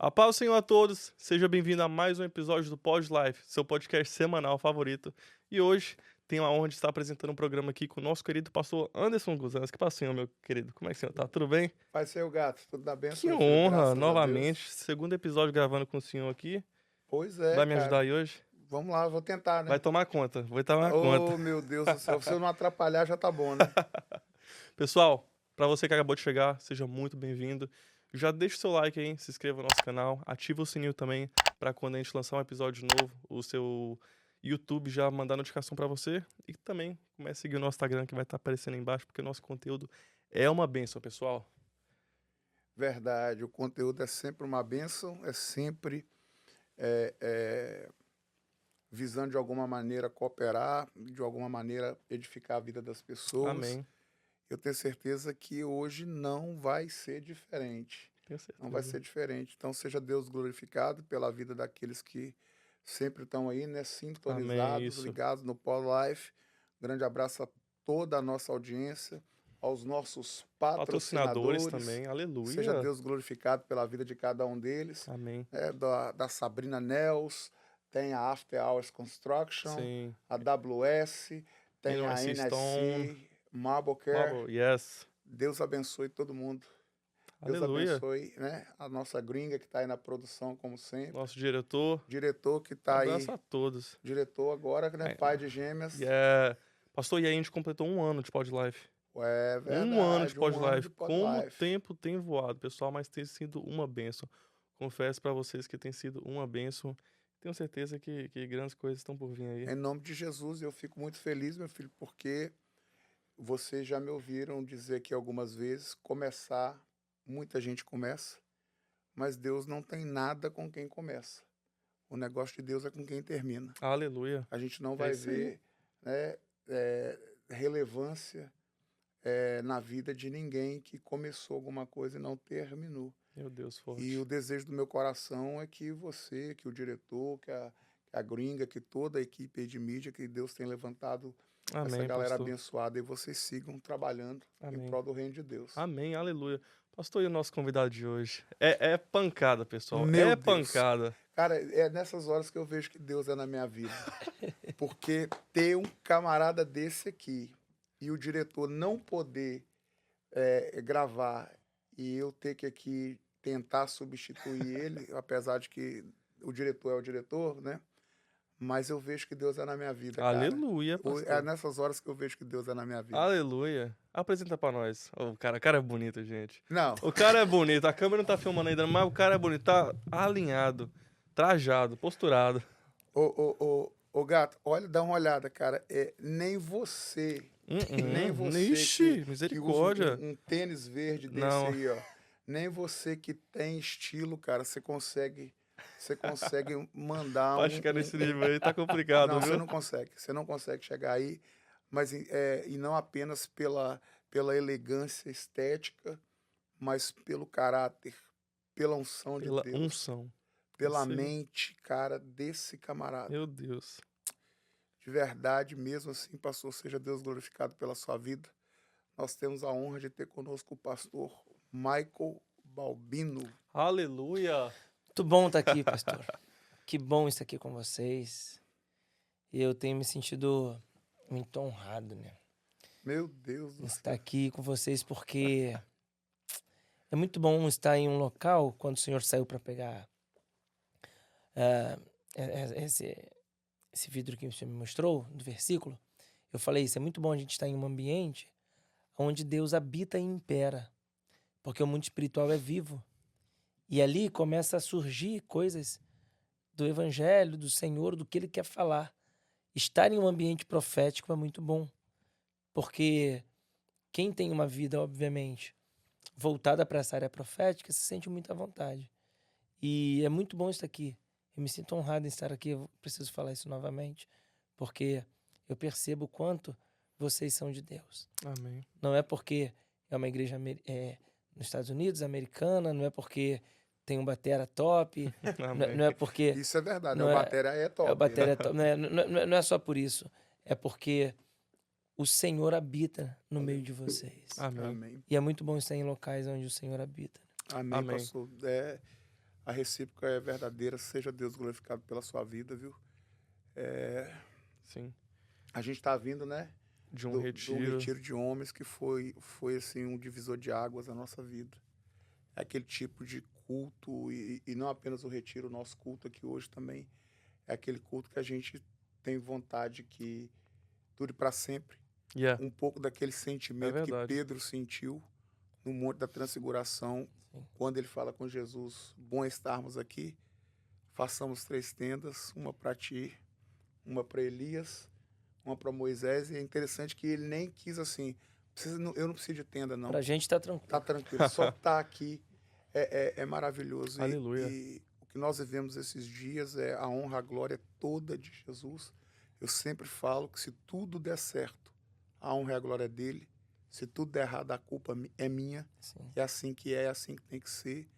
A paz do Senhor a todos, seja bem-vindo a mais um episódio do Pod Life, seu podcast semanal favorito. E hoje tenho a honra de estar apresentando um programa aqui com o nosso querido pastor Anderson Guzans. Que passinho, meu querido, como é que o senhor tá? Tudo bem? Vai ser o gato, tudo da benção, Que meu filho, honra, graças a novamente, Deus. segundo episódio gravando com o senhor aqui. Pois é, Vai me ajudar cara. aí hoje? Vamos lá, vou tentar, Vai né? tomar conta, vou tomar conta. Oh, meu Deus do céu, se eu não atrapalhar já tá bom, né? Pessoal, para você que acabou de chegar, seja muito bem-vindo. Já deixa o seu like aí, se inscreva no nosso canal, ativa o sininho também para quando a gente lançar um episódio novo, o seu YouTube já mandar notificação para você. E também comece a seguir o nosso Instagram que vai estar aparecendo aí embaixo, porque o nosso conteúdo é uma bênção, pessoal. Verdade, o conteúdo é sempre uma benção, é sempre é, é, visando de alguma maneira cooperar, de alguma maneira edificar a vida das pessoas. Amém. Eu tenho certeza que hoje não vai ser diferente. Tenho certeza. Não vai ser diferente. Então, seja Deus glorificado pela vida daqueles que sempre estão aí, né? Sintonizados, isso. ligados no Pod Life. Grande abraço a toda a nossa audiência, aos nossos Patrocinadores patrocinadores. também, aleluia. Seja Deus glorificado pela vida de cada um deles. Amém. Da Sabrina Nels, tem a After Hours Construction, Sim. a AWS, tem a NYC NSC, Stone, Marblecare. Marble, yes. Deus abençoe todo mundo. Deus Aleluia. abençoe, né? A nossa gringa que está aí na produção, como sempre. Nosso diretor. Diretor que está aí. Abraço a todos. Diretor agora, né? É. Pai de gêmeas. Yeah. Pastor, e aí a gente completou 1 ano de Pod Life. É verdade. 1 ano de Pod um ano Life. de Pod Como Life. o tempo tem voado, pessoal, mas tem sido uma bênção. Confesso pra vocês que tem sido uma bênção. Tenho certeza que grandes coisas estão por vir aí. Em nome de Jesus, eu fico muito feliz, meu filho, porque vocês já me ouviram dizer aqui algumas vezes, muita gente começa, mas Deus não tem nada com quem começa. O negócio de Deus é com quem termina. Aleluia. A gente não vai isso aí. ver, né, relevância na vida de ninguém que começou alguma coisa e não terminou. Meu Deus, forte. E o desejo do meu coração é que você, que o diretor, que a gringa, que toda a equipe aí de mídia, que Deus tem levantado Amém, essa galera pastor. abençoada, e vocês sigam trabalhando Amém. em prol do reino de Deus. Amém, aleluia. Pastor, e o nosso convidado de hoje? É pancada, pessoal. Meu é Deus. pancada. Cara, é nessas horas que eu vejo que Deus é na minha vida. Porque ter um camarada desse aqui e o diretor não poder gravar e eu ter que aqui tentar substituir ele, apesar de que o diretor é o diretor, né? Mas eu vejo que Deus é na minha vida, cara. Aleluia, pastor. É nessas horas que eu vejo que Deus é na minha vida. Aleluia. Apresenta pra nós. O cara é bonito, gente. Não, O cara é bonito. A câmera não tá filmando ainda, mas o cara é bonito. Tá alinhado, trajado, posturado. ô gato, olha, dá uma olhada, cara. Nem você, nem você Ixi, que misericórdia. usa um tênis verde desse Não. aí, ó. Nem você que tem estilo, cara, você consegue mandar Acho que é nesse nível aí, tá complicado, Não, viu? você não consegue chegar aí, mas e não apenas pela elegância estética, mas pelo caráter, pela unção de Pela Deus, unção. pela Isso aí. mente, cara, desse camarada. Meu Deus. De verdade, mesmo assim, pastor, seja Deus glorificado pela sua vida. Nós temos a honra de ter conosco o pastor Michael Balbino. Aleluia. Muito bom estar aqui, pastor. Que bom estar aqui com vocês. E eu tenho me sentido muito honrado, né? Meu Deus do Estar céu. aqui com vocês porque é muito bom estar em um local quando o Senhor saiu para pegar esse vidro que o Senhor me mostrou, do versículo. Eu falei isso, é muito bom a gente estar em um ambiente onde Deus habita e impera, porque o mundo espiritual é vivo. E ali começa a surgir coisas do Evangelho, do Senhor, do que Ele quer falar. Estar em um ambiente profético é muito bom, porque quem tem uma vida, obviamente, voltada para essa área profética, se sente muito à vontade. E é muito bom estar aqui. Eu me sinto honrado em estar aqui, eu preciso falar isso novamente, porque eu percebo o quanto vocês são de Deus. Amém. Não é porque é uma igreja nos Estados Unidos, americana, não é porque tem um batera top, não é porque... Isso é verdade, não o é- bateria é top. o batera é top, não é só por isso, é porque o Senhor habita no meio de vocês. Amém. Amém. E é muito bom estar em locais onde o Senhor habita. Amém, Amém. pastor. A recíproca é verdadeira. Seja Deus glorificado pela sua vida, viu? Sim. A gente está vindo, né? De um do retiro. retiro de homens que foi assim, um divisor de águas na nossa vida. É aquele tipo de culto, e não apenas o retiro, o nosso culto aqui hoje também, é aquele culto que a gente tem vontade que dure para sempre. Yeah. Um pouco daquele sentimento que verdade. Pedro sentiu no Monte da Transfiguração, Sim. quando ele fala com Jesus: bom estarmos aqui, façamos 3 tendas, uma para ti, uma para Elias, uma para Moisés. E é interessante que ele nem quis assim, eu não preciso de tenda, não. Pra gente tá tranquilo. Tá tranquilo, só tá aqui é maravilhoso. Aleluia. E o que nós vivemos esses dias é a honra, a glória toda de Jesus. Eu sempre falo que se tudo der certo, a honra e a glória é dele. Se tudo der errado, a culpa é minha. Sim. É assim que tem que ser.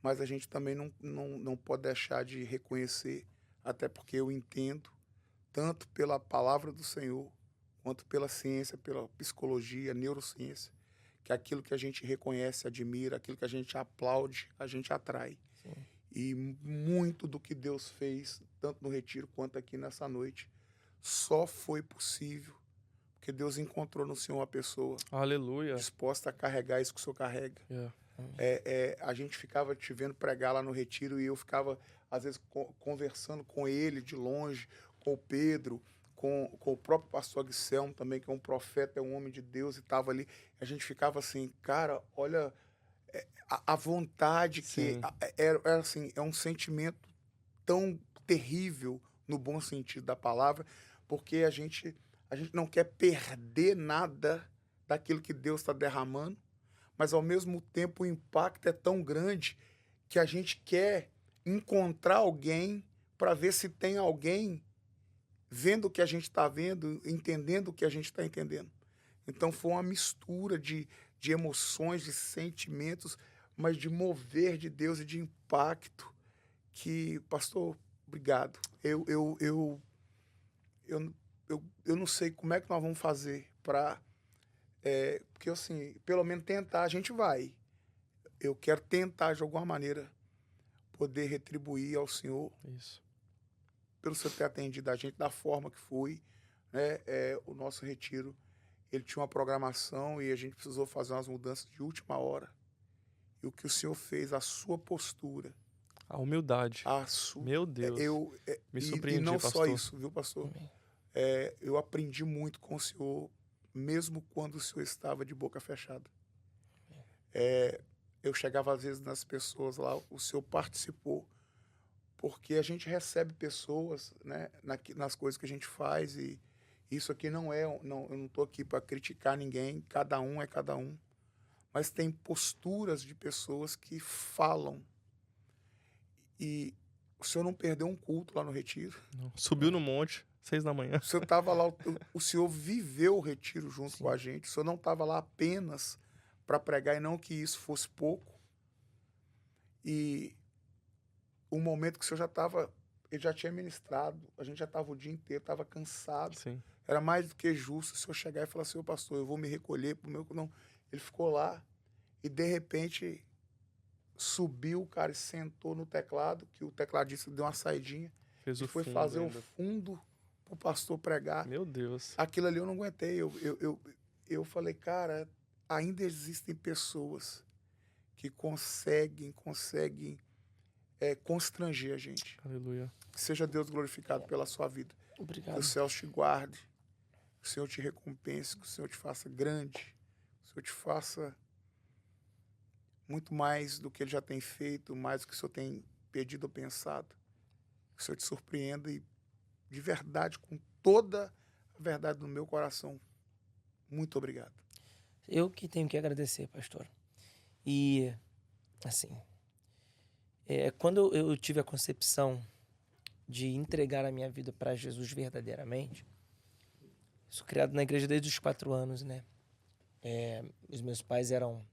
Mas a gente também não pode deixar de reconhecer, até porque eu entendo, tanto pela palavra do Senhor, quanto pela ciência, pela psicologia, neurociência, que aquilo que a gente reconhece, admira, aquilo que a gente aplaude, a gente atrai. Sim. E muito do que Deus fez, tanto no retiro quanto aqui nessa noite, só foi possível porque Deus encontrou no Senhor uma pessoa Aleluia. disposta a carregar isso que o Senhor carrega. Yeah. A gente ficava te vendo pregar lá no retiro e eu ficava, às vezes, conversando com ele de longe, com o Pedro, com o próprio pastor Guilherme também, que é um profeta, é um homem de Deus, e estava ali. A gente ficava assim, cara, olha a vontade que... Sim. Era assim, é um sentimento tão terrível, no bom sentido da palavra, porque a gente não quer perder nada daquilo que Deus está derramando, mas ao mesmo tempo o impacto é tão grande que a gente quer encontrar alguém para ver se tem alguém vendo o que a gente está vendo, entendendo o que a gente está entendendo. Então foi uma mistura de emoções, de sentimentos, mas de mover de Deus e de impacto que, pastor, obrigado. Eu não sei como é que nós vamos fazer para... porque, assim, pelo menos tentar, a gente vai. Eu quero tentar, de alguma maneira, poder retribuir ao Senhor Isso. pelo Senhor ter atendido a gente da forma que foi. Né? O nosso retiro, ele tinha uma programação e a gente precisou fazer umas mudanças de última hora. E o que o Senhor fez, a sua postura... A humildade. Meu Deus. Me surpreendi, e não pastor. só isso, viu, pastor? Amém. Eu aprendi muito com o Senhor, mesmo quando o Senhor estava de boca fechada. Eu chegava às vezes nas pessoas lá, o Senhor participou, porque a gente recebe pessoas, né, nas coisas que a gente faz, e isso aqui eu não estou aqui para criticar ninguém, cada um é cada um, mas tem posturas de pessoas que falam. E o Senhor não perdeu um culto lá no retiro. Não. Subiu no monte, 6 da manhã. O Senhor estava lá, o Senhor viveu o retiro junto Sim. com a gente. O Senhor não estava lá apenas para pregar, e não que isso fosse pouco. E o momento que o Senhor ele já tinha ministrado, a gente já estava o dia inteiro, estava cansado. Sim. Era mais do que justo o Senhor chegar e falar assim: ô pastor, eu vou me recolher pro meu... Não, ele ficou lá e de repente subiu, o cara, e sentou no teclado, que o tecladista deu uma saidinha Fez e o foi fundo fazer ainda. o fundo pro pastor pregar. Meu Deus. Aquilo ali eu não aguentei. Eu falei, cara, ainda existem pessoas que conseguem constranger a gente. Aleluia. Que seja Deus glorificado pela sua vida. Que Obrigado. o céu te guarde, que o Senhor te recompense, que o Senhor te faça grande, que o Senhor te faça muito mais do que Ele já tem feito, mais do que o Senhor tem pedido ou pensado. Que o Senhor te surpreenda e, de verdade, com toda a verdade no meu coração, muito obrigado. Eu que tenho que agradecer, pastor. E, assim, quando eu tive a concepção de entregar a minha vida para Jesus verdadeiramente, sou criado na igreja desde os 4 anos, né? Os meus pais eram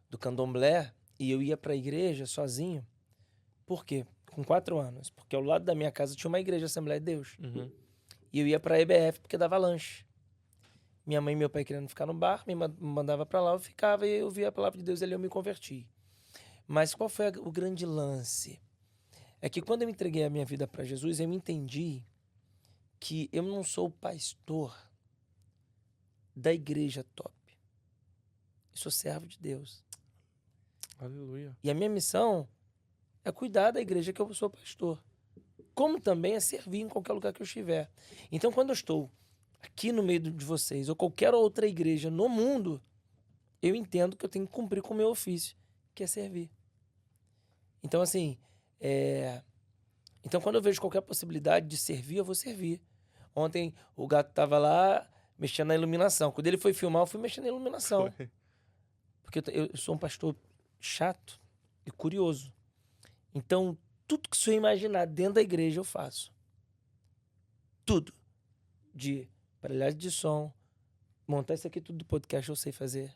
do candomblé e eu ia para a igreja sozinho. Por quê? Com 4 anos. Porque ao lado da minha casa tinha uma igreja, Assembleia de Deus. Uhum. E eu ia para a EBF porque dava lanche. Minha mãe e meu pai querendo ficar no bar, me mandava para lá, eu ficava e eu via a palavra de Deus ali, eu me converti. Mas qual foi o grande lance? É que quando eu entreguei a minha vida para Jesus, eu entendi que eu não sou o pastor da igreja top. Eu sou servo de Deus. Aleluia. E a minha missão é cuidar da igreja que eu sou pastor. Como também é servir em qualquer lugar que eu estiver. Então, quando eu estou aqui no meio de vocês ou qualquer outra igreja no mundo, eu entendo que eu tenho que cumprir com o meu ofício, que é servir. Então, assim, então quando eu vejo qualquer possibilidade de servir, eu vou servir. Ontem o gato estava lá mexendo na iluminação. Quando ele foi filmar, eu fui mexendo na iluminação. Foi. Porque eu sou um pastor chato e curioso. Então, tudo que você imaginar dentro da igreja, eu faço. Tudo. De aparelhagem de som, montar isso aqui tudo do podcast eu sei fazer.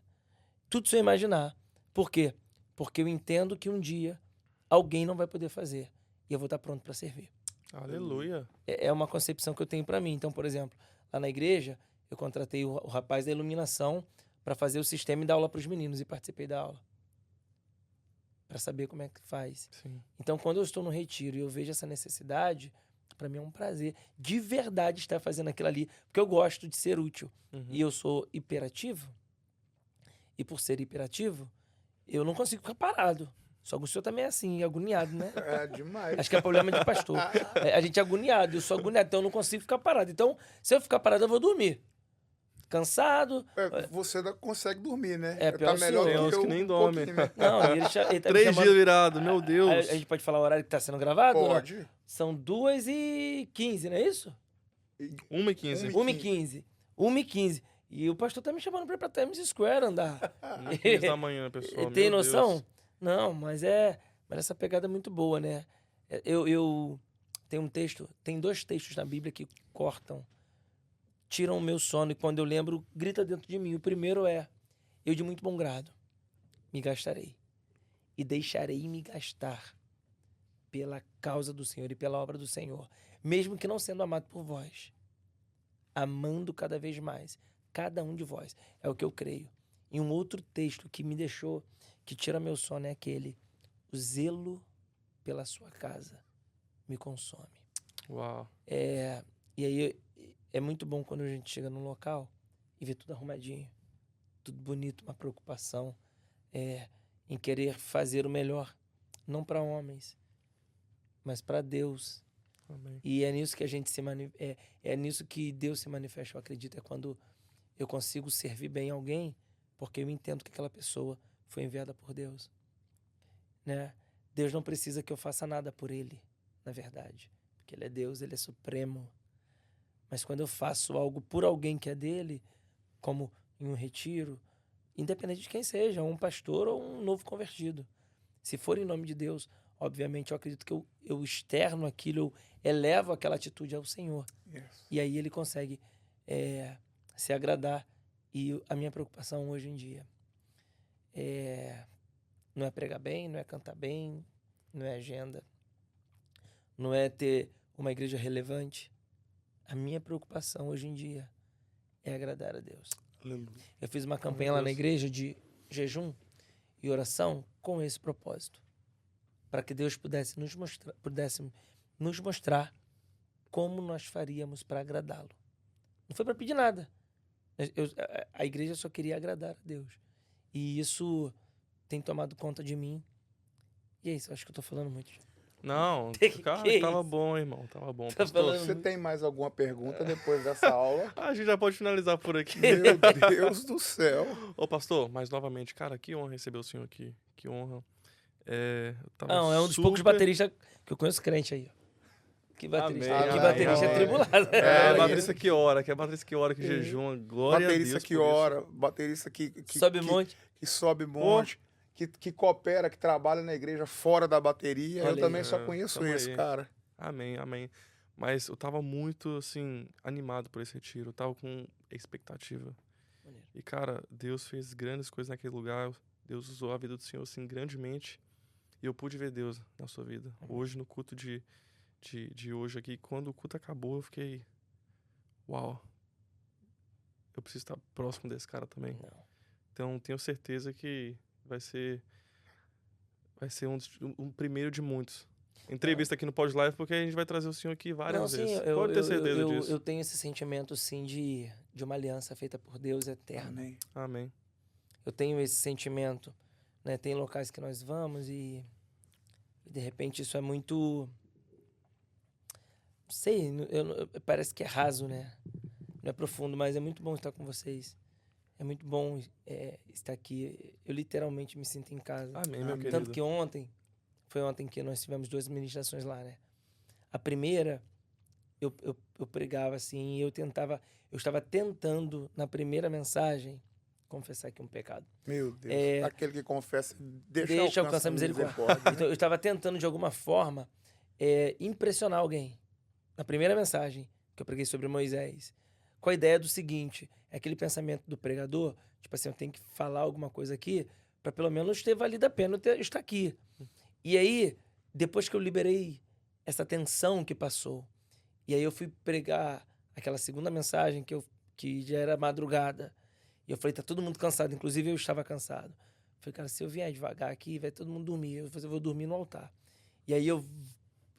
Tudo que você imaginar. Por quê? Porque eu entendo que um dia alguém não vai poder fazer. E eu vou estar pronto para servir. Aleluia. É uma concepção que eu tenho para mim. Então, por exemplo, lá na igreja, eu contratei o rapaz da iluminação para fazer o sistema e dar aula para os meninos. E participei da aula. Para saber como é que faz. Sim. Então, quando eu estou no retiro e eu vejo essa necessidade, para mim é um prazer de verdade estar fazendo aquilo ali, porque eu gosto de ser útil. Uhum. E eu sou hiperativo, e por ser hiperativo, eu não consigo ficar parado. Só que o senhor também é assim, agoniado, né? É demais. Acho que é problema de pastor. A gente é agoniado, eu sou agoniado, então eu não consigo ficar parado. Então, se eu ficar parado, eu vou dormir. Cansado. Você ainda consegue dormir, né? Pior Tá melhor Tem do uns que que eu nem um dormem. pouquinho, né? Não, ele tá me 3 chamando- dias virado, meu Deus. A gente pode falar o horário que está sendo gravado? Pode. São 2h15, não é isso? 1h15. 1h15. 1h15. E o pastor tá me chamando pra ir pra Times Square andar. 1h15 da manhã, pessoal. Tem meu noção? Deus. Não, mas essa pegada é muito boa, né? Eu tenho tem 2 textos na Bíblia que tiram o meu sono e quando eu lembro, grita dentro de mim. O primeiro é: eu de muito bom grado me gastarei e deixarei me gastar pela causa do Senhor e pela obra do Senhor, mesmo que não sendo amado por vós, amando cada vez mais cada um de vós. É o que eu creio. E um outro texto que me deixou, que tira meu sono, é aquele: o zelo pela sua casa me consome. Uau. E aí é muito bom quando a gente chega num local e vê tudo arrumadinho, tudo bonito, uma preocupação em querer fazer o melhor, não para homens, mas para Deus. Amém. E é nisso que a gente é nisso que Deus se manifesta, eu acredito, é quando eu consigo servir bem alguém, porque eu entendo que aquela pessoa foi enviada por Deus, né? Deus não precisa que eu faça nada por ele, na verdade, porque ele é Deus, ele é supremo. Mas quando eu faço algo por alguém que é dele, como em um retiro, independente de quem seja, um pastor ou um novo convertido, se for em nome de Deus, obviamente eu acredito que eu externo aquilo, eu elevo aquela atitude ao Senhor. Yes. E aí ele consegue se agradar. E a minha preocupação hoje em dia não é pregar bem, não é cantar bem, não é agenda, não é ter uma igreja relevante. A minha preocupação hoje em dia é agradar a Deus. Aleluia. Eu fiz uma campanha lá na igreja de jejum e oração com esse propósito, para que Deus pudesse nos mostrar como nós faríamos para agradá-lo. Não foi para pedir nada. A igreja só queria agradar a Deus. E isso tem tomado conta de mim. E é isso, acho que eu tô falando muito. Não, cara, Que tava isso? bom, irmão. Tava bom. Tá Pastor, falando- Você tem mais alguma pergunta depois dessa aula? a gente já pode finalizar por aqui. Meu Deus do céu. Ô, pastor, mais novamente, cara, que honra receber o senhor aqui. Que honra. Eu tava Não, é um dos poucos super- bateristas que eu conheço crente aí, ó. Que baterista, Amém, que amém, baterista é amém. tribulado. É, É, Baterista que ora, que é Baterista que ora, que jejuma. Glória a Baterista Deus que por isso. ora, baterista que Sobe um monte. que sobe monte, que coopera, que trabalha na igreja fora da bateria. Olha Eu também aí. só conheço Tamo esse, aí. cara. Amém, amém. Mas eu tava muito, assim, animado por esse retiro. Eu tava com expectativa. Maneiro. E, cara, Deus fez grandes coisas naquele lugar. Deus usou a vida do Senhor, assim, grandemente. E eu pude ver Deus na sua vida. Amém. Hoje, no culto de hoje aqui, quando o culto acabou, eu fiquei... Uau. Eu preciso estar próximo desse cara também. Não. Então, tenho certeza que vai ser Vai ser um primeiro de muitos. Entrevista aqui no Pod Live, porque a gente vai trazer o senhor aqui várias vezes. Pode ter certeza disso. Eu tenho esse sentimento, sim, de uma aliança feita por Deus eterna. Amém. Amém. Eu tenho esse sentimento, né? Tem locais que nós vamos e de repente isso é muito... Não sei, parece que é raso, né? Não é profundo, mas é muito bom estar com vocês. É muito bom estar aqui. Eu literalmente me sinto em casa. Amém, meu querido. Tanto que foi ontem que nós tivemos 2 ministrações lá, né? A primeira, eu pregava assim, e eu estava tentando, na primeira mensagem, confessar aqui um pecado. Meu Deus. Aquele que confessa, deixa alcançar a misericórdia. Então, eu estava tentando, de alguma forma, impressionar alguém. Na primeira mensagem que eu preguei sobre Moisés, com a ideia do seguinte, é aquele pensamento do pregador, tipo assim, eu tenho que falar alguma coisa aqui para pelo menos ter valido a pena eu estar aqui. E aí, depois que eu liberei essa tensão que passou, e aí eu fui pregar aquela segunda mensagem que já era madrugada, e eu falei, tá todo mundo cansado, inclusive eu estava cansado. Eu falei, cara, se eu vier devagar aqui, vai todo mundo dormir, eu vou dormir no altar. E aí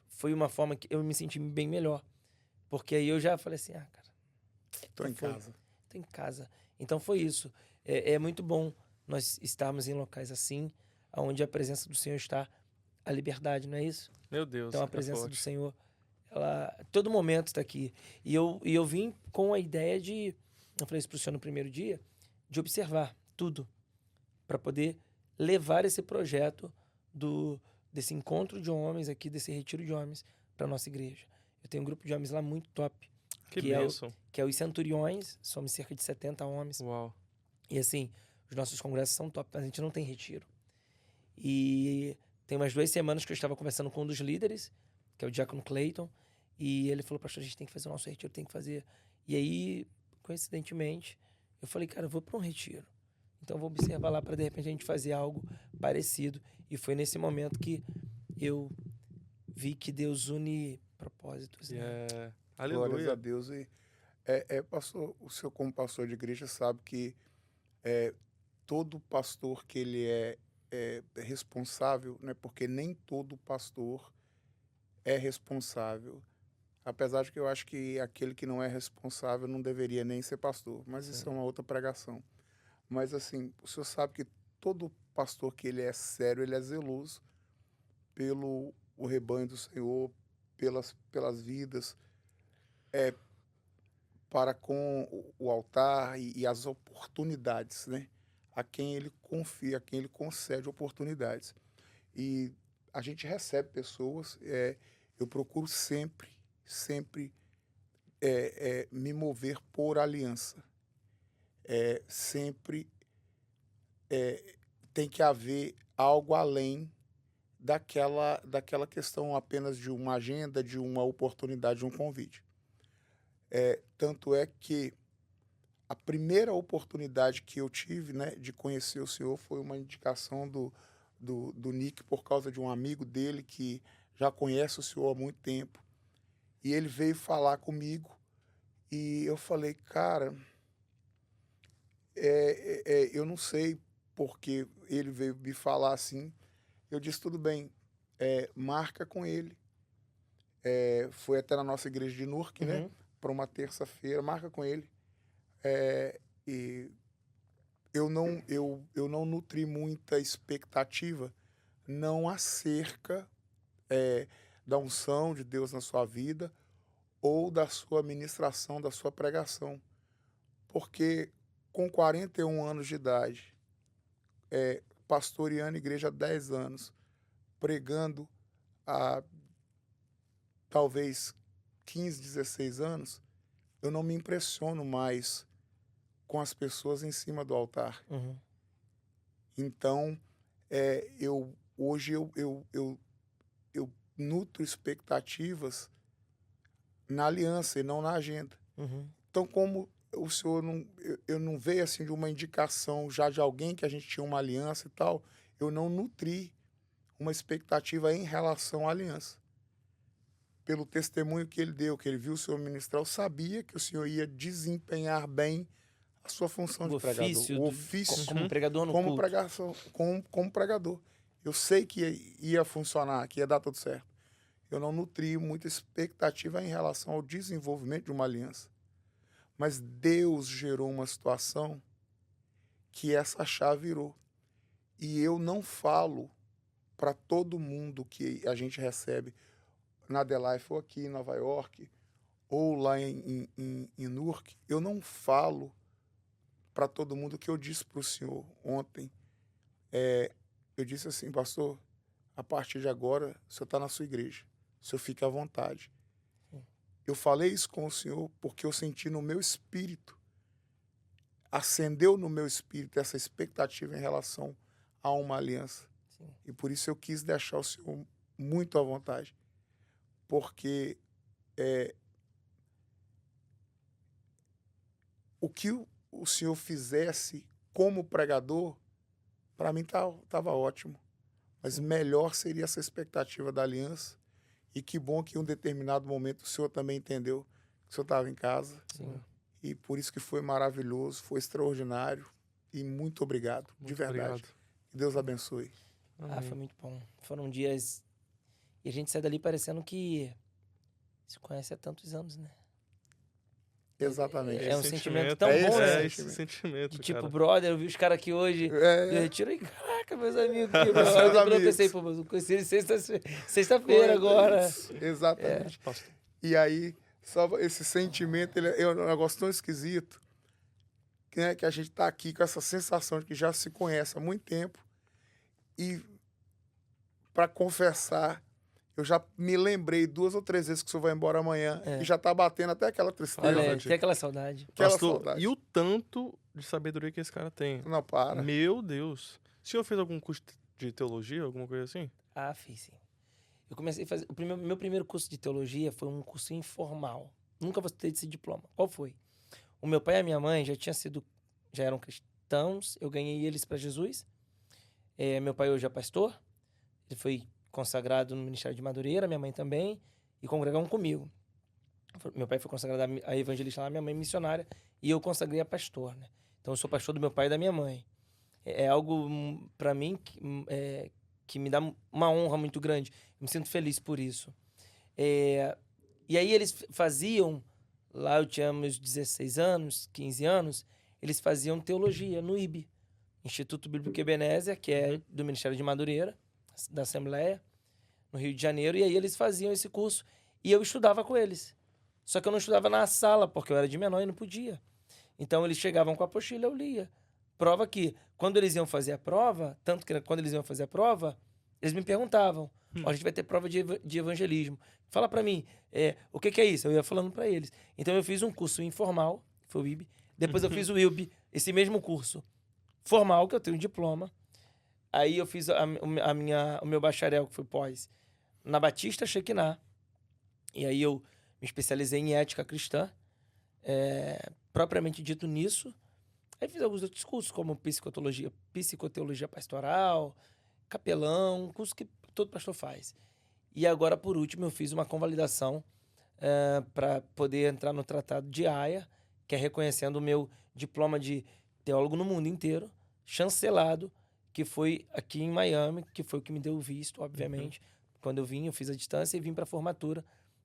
foi uma forma que eu me senti bem melhor, porque aí eu já falei assim, cara, Tô em casa. Tô em casa. Então foi isso. É muito bom nós estarmos em locais assim, onde a presença do Senhor está, a liberdade, não é isso? Meu Deus. Então a presença do Senhor, ela todo momento está aqui. E eu vim com a ideia eu falei isso pro Senhor no primeiro dia, de observar tudo, para poder levar esse projeto desse encontro de homens aqui, desse retiro de homens, para nossa igreja. Eu tenho um grupo de homens lá muito top. Que bênção. Que é os Centuriões, somos cerca de 70 homens. Uau. E assim, os nossos congressos são top, mas a gente não tem retiro. E tem umas 2 semanas que eu estava conversando com um dos líderes, que é o Diácono Clayton, e ele falou, pastor, a gente tem que fazer o nosso retiro, tem que fazer. E aí, coincidentemente, eu falei, cara, eu vou para um retiro. Então eu vou observar lá para de repente a gente fazer algo parecido. E foi nesse momento que eu vi que Deus une propósitos. Né? Aleluia. Glórias a Deus. E pastor, o senhor como pastor de igreja sabe que todo pastor que ele é responsável, né? Porque nem todo pastor é responsável. Apesar de que eu acho que aquele que não é responsável não deveria nem ser pastor. Mas isso é uma outra pregação. Mas assim, o senhor sabe que todo pastor que ele é sério, ele é zeloso pelo o rebanho do Senhor, pelas vidas, para com o altar e as oportunidades, né? A quem ele confia, a quem ele concede oportunidades. E a gente recebe pessoas, eu procuro sempre me mover por aliança. Sempre tem que haver algo além daquela questão apenas de uma agenda, de uma oportunidade, de um convite. Tanto é que a primeira oportunidade que eu tive, né, de conhecer o senhor foi uma indicação do Nick por causa de um amigo dele que já conhece o senhor há muito tempo. E ele veio falar comigo e eu falei, cara, eu não sei porque ele veio me falar assim. Eu disse, tudo bem, marca com ele. Foi até na nossa igreja de Nurk, né? Para uma terça-feira, marca com ele. E eu não nutri muita expectativa, não acerca da unção de Deus na sua vida ou da sua ministração, da sua pregação. Porque com 41 anos de idade, pastoreando a igreja há 10 anos, pregando há talvez 15, 16 anos, eu não me impressiono mais com as pessoas em cima do altar. Então, hoje eu nutro expectativas na aliança e não na agenda. Então, como o senhor eu não veio assim de uma indicação já de alguém que a gente tinha uma aliança e tal, eu não nutri uma expectativa em relação à aliança. Pelo testemunho que ele deu, que ele viu o senhor ministrar, eu sabia que o senhor ia desempenhar bem a sua função de pregador. O ofício como pregador no como culto. Como pregador. Eu sei que ia funcionar, que ia dar tudo certo. Eu não nutri muita expectativa em relação ao desenvolvimento de uma aliança. Mas Deus gerou uma situação que essa chave virou. E eu não falo para todo mundo que a gente recebe na The Life ou aqui em Nova York ou lá em Newark, eu não falo para todo mundo o que eu disse para o senhor ontem. Eu disse assim, pastor, a partir de agora, o senhor está na sua igreja. O senhor fica à vontade. Eu falei isso com o senhor porque eu senti no meu espírito, acendeu no meu espírito essa expectativa em relação a uma aliança. Sim. E por isso eu quis deixar o senhor muito à vontade. Porque o que o senhor fizesse como pregador, para mim estava ótimo. Mas melhor seria essa expectativa da aliança. E que bom que em um determinado momento o senhor também entendeu que o senhor estava em casa. Sim. E por isso que foi maravilhoso, foi extraordinário. E muito obrigado, de verdade. Obrigado. Que Deus abençoe. Ah, foi muito bom. Foram dias... E a gente sai dali parecendo que se conhece há tantos anos, né? Exatamente. É um Esse sentimento tão é bom, esse né? esse sentimento, De tipo, cara. brother, eu vi os caras aqui hoje do É, retiro e, caraca, meus amigos aqui, Meus mano. Eu amigos. pensei, pô, mas eu conheci ele sexta-feira agora. Exatamente. Pastor. E aí, só esse sentimento, ele é um negócio tão esquisito, né, que a gente tá aqui com essa sensação de que já se conhece há muito tempo. E, para confessar, eu já me lembrei 2 ou 3 vezes que o senhor vai embora amanhã e já tá batendo até aquela tristeza. Olha, Verdade. tem aquela saudade. Aquela Pastor, saudade. e o tanto de sabedoria que esse cara tem? Não para. Meu Deus. O senhor fez algum curso de teologia, alguma coisa assim? Ah, fiz sim. Eu comecei a fazer... meu primeiro curso de teologia foi um curso informal. Nunca vou ter esse diploma. Qual foi? O meu pai e a minha mãe já eram cristãos. Eu ganhei eles para Jesus. Meu pai hoje é pastor. Ele foi consagrado no Ministério de Madureira, minha mãe também, e congregaram comigo. Meu pai foi consagrado a evangelista lá, minha mãe missionária, e eu consagrei a pastor, né? Então eu sou pastor do meu pai e da minha mãe. É algo para mim que me dá uma honra muito grande. Eu me sinto feliz por isso. E aí eles faziam, lá eu tinha meus 16 anos, 15 anos, eles faziam teologia no IB, Instituto Bíblico Ebenezer, que é do Ministério de Madureira, da Assembleia, no Rio de Janeiro, e aí eles faziam esse curso e eu estudava com eles. Só que eu não estudava na sala, porque eu era de menor e não podia. Então eles chegavam com a apostila, eu lia. Prova que, quando eles iam fazer a prova, tanto que quando eles iam fazer a prova, eles me perguntavam, ó, a gente vai ter prova de evangelismo. Fala pra mim, o que é isso? Eu ia falando pra eles. Então eu fiz um curso informal, foi o IB. Depois eu fiz o ILB, esse mesmo curso formal, que eu tenho um diploma. Aí eu fiz o meu bacharel, que foi pós, na Batista Shekinah. E aí eu me especializei em ética cristã, propriamente dito nisso. Aí fiz alguns outros cursos, como psicoteologia pastoral, capelão, curso que todo pastor faz. E agora, por último, eu fiz uma convalidação para poder entrar no Tratado de Haia, que é reconhecendo o meu diploma de teólogo no mundo inteiro, chancelado, que foi aqui em Miami, que foi o que me deu o visto, obviamente. Quando eu vim, eu fiz a distância e vim para a formatura,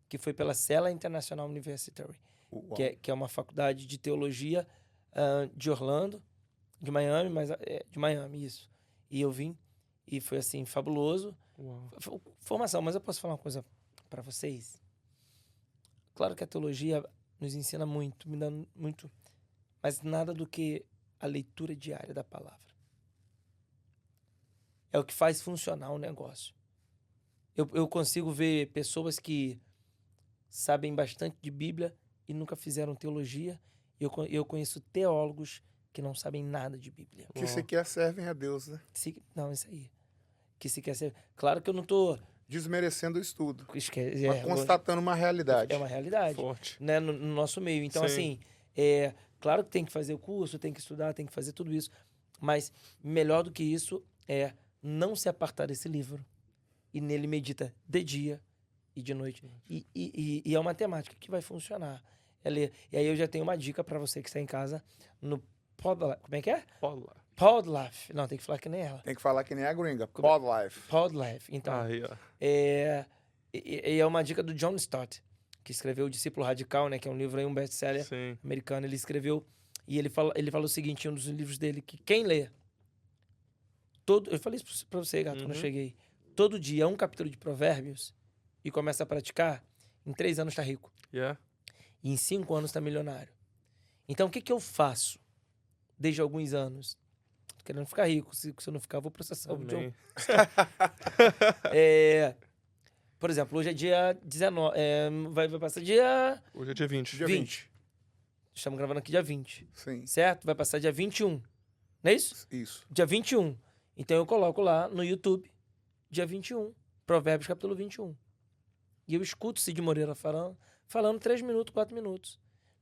que foi pela Cela International University, que é uma faculdade de teologia de Orlando, de Miami, de Miami, isso. E eu vim, e foi assim, fabuloso. Uau. Formação, mas eu posso falar uma coisa para vocês? Claro que a teologia nos ensina muito, me dá muito, mas nada do que a leitura diária da palavra. É o que faz funcionar o negócio. Eu consigo ver pessoas que sabem bastante de Bíblia e nunca fizeram teologia. Eu conheço teólogos que não sabem nada de Bíblia. Que sequer servem a Deus, né? Não, isso aí. Que se quer ser... Claro que eu não tô... Desmerecendo o estudo. Mas Mas constatando uma realidade. É uma realidade. Forte. Né, no nosso meio. Então, Sim. assim, claro que tem que fazer o curso, tem que estudar, tem que fazer tudo isso. Mas melhor do que isso é não se apartar desse livro. E nele medita de dia e de noite. E é uma temática que vai funcionar. É ler. E aí eu já tenho uma dica para você que está em casa no Podla. Como é que é? Podlife. Não, tem que falar que nem ela. Tem que falar que nem a gringa. Podlife. Podlife. Então, Aí, ó. é uma dica do John Stott, que escreveu O Discípulo Radical, né? Que é um livro aí, um best-seller Sim. americano. Ele escreveu, e ele fala o seguinte, em um dos livros dele, que quem lê eu falei isso pra você, gato, quando eu cheguei. Todo dia um capítulo de Provérbios e começa a praticar, em 3 anos tá rico. Yeah. E em 5 anos tá milionário. Então, o que que eu faço desde alguns anos? Tô querendo ficar rico. Se eu não ficar, eu vou processar o John. Amém. Por exemplo, hoje é dia 19. Vai passar dia... Hoje é dia 20. Dia 20. Estamos gravando aqui dia 20. Sim. Certo? Vai passar dia 21. Não é isso? Isso. Dia 21. Então eu coloco lá no YouTube, dia 21, Provérbios capítulo 21. E eu escuto Cid Moreira falando 3 minutos, 4 minutos.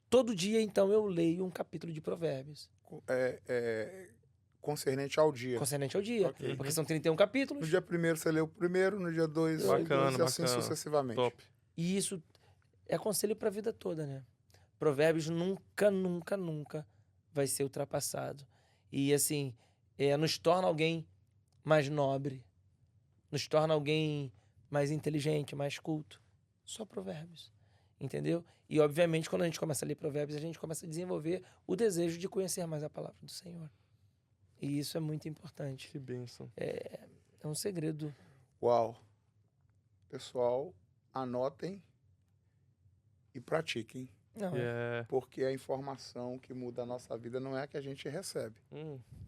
Todo dia, então, eu leio um capítulo de Provérbios. Concernente ao dia. Concernente ao dia. Ok. Porque são 31 capítulos. No dia 1º você lê o primeiro, no dia 2 Bacana, e assim bacana. sucessivamente. Top. E isso é conselho para a vida toda, né? Provérbios nunca, nunca, nunca vai ser ultrapassado. E, assim, nos torna alguém mais nobre, nos torna alguém mais inteligente, mais culto. Só Provérbios, entendeu? E, obviamente, quando a gente começa a ler Provérbios, a gente começa a desenvolver o desejo de conhecer mais a palavra do Senhor. E isso é muito importante. Que bênção. É um segredo. Uau. Pessoal, anotem e pratiquem. Não, Yeah. Porque a informação que muda a nossa vida não é a que a gente recebe,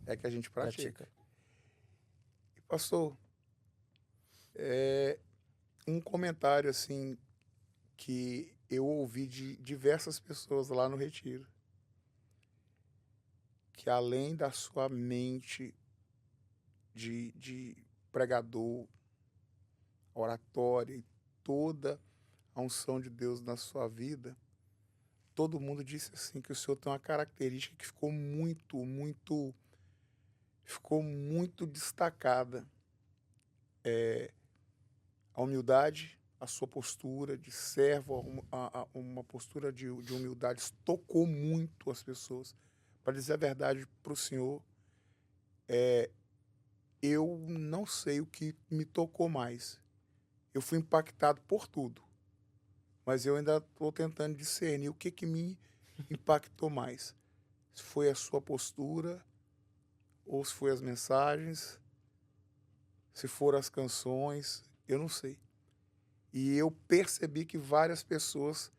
é a que a gente pratica. E, pastor, um comentário assim que eu ouvi de diversas pessoas lá no retiro, que além da sua mente de pregador, oratória e toda a unção de Deus na sua vida, todo mundo disse assim que o senhor tem uma característica que ficou muito destacada. A humildade, a sua postura de servo, uma postura de humildade tocou muito as pessoas. Para dizer a verdade para o senhor, eu não sei o que me tocou mais. Eu fui impactado por tudo, mas eu ainda estou tentando discernir o que me impactou mais. Se foi a sua postura, ou se foi as mensagens, se foram as canções, eu não sei. E eu percebi que várias pessoas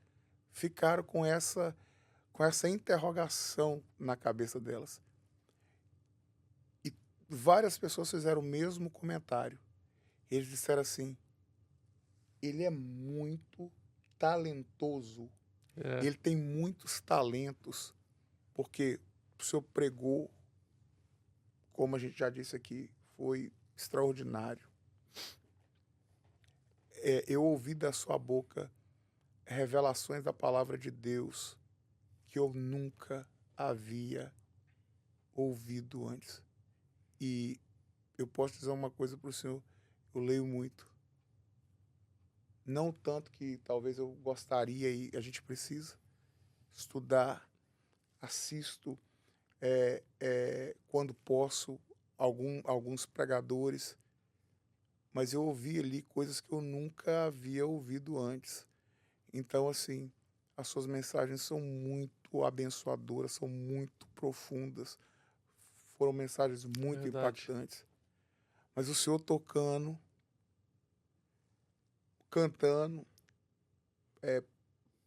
ficaram com essa interrogação na cabeça delas. E várias pessoas fizeram o mesmo comentário. Eles disseram assim: ele é muito talentoso. Yeah. Ele tem muitos talentos, porque o senhor pregou, como a gente já disse aqui, foi extraordinário. Eu ouvi da sua boca revelações da palavra de Deus que eu nunca havia ouvido antes. E eu posso dizer uma coisa para o senhor: eu leio muito. Não tanto que talvez eu gostaria, e a gente precisa estudar, assisto quando posso alguns pregadores, mas eu ouvi ali coisas que eu nunca havia ouvido antes. Então, assim, as suas mensagens são muito abençoadoras, são muito profundas, foram mensagens muito impactantes. Mas o senhor tocando, cantando,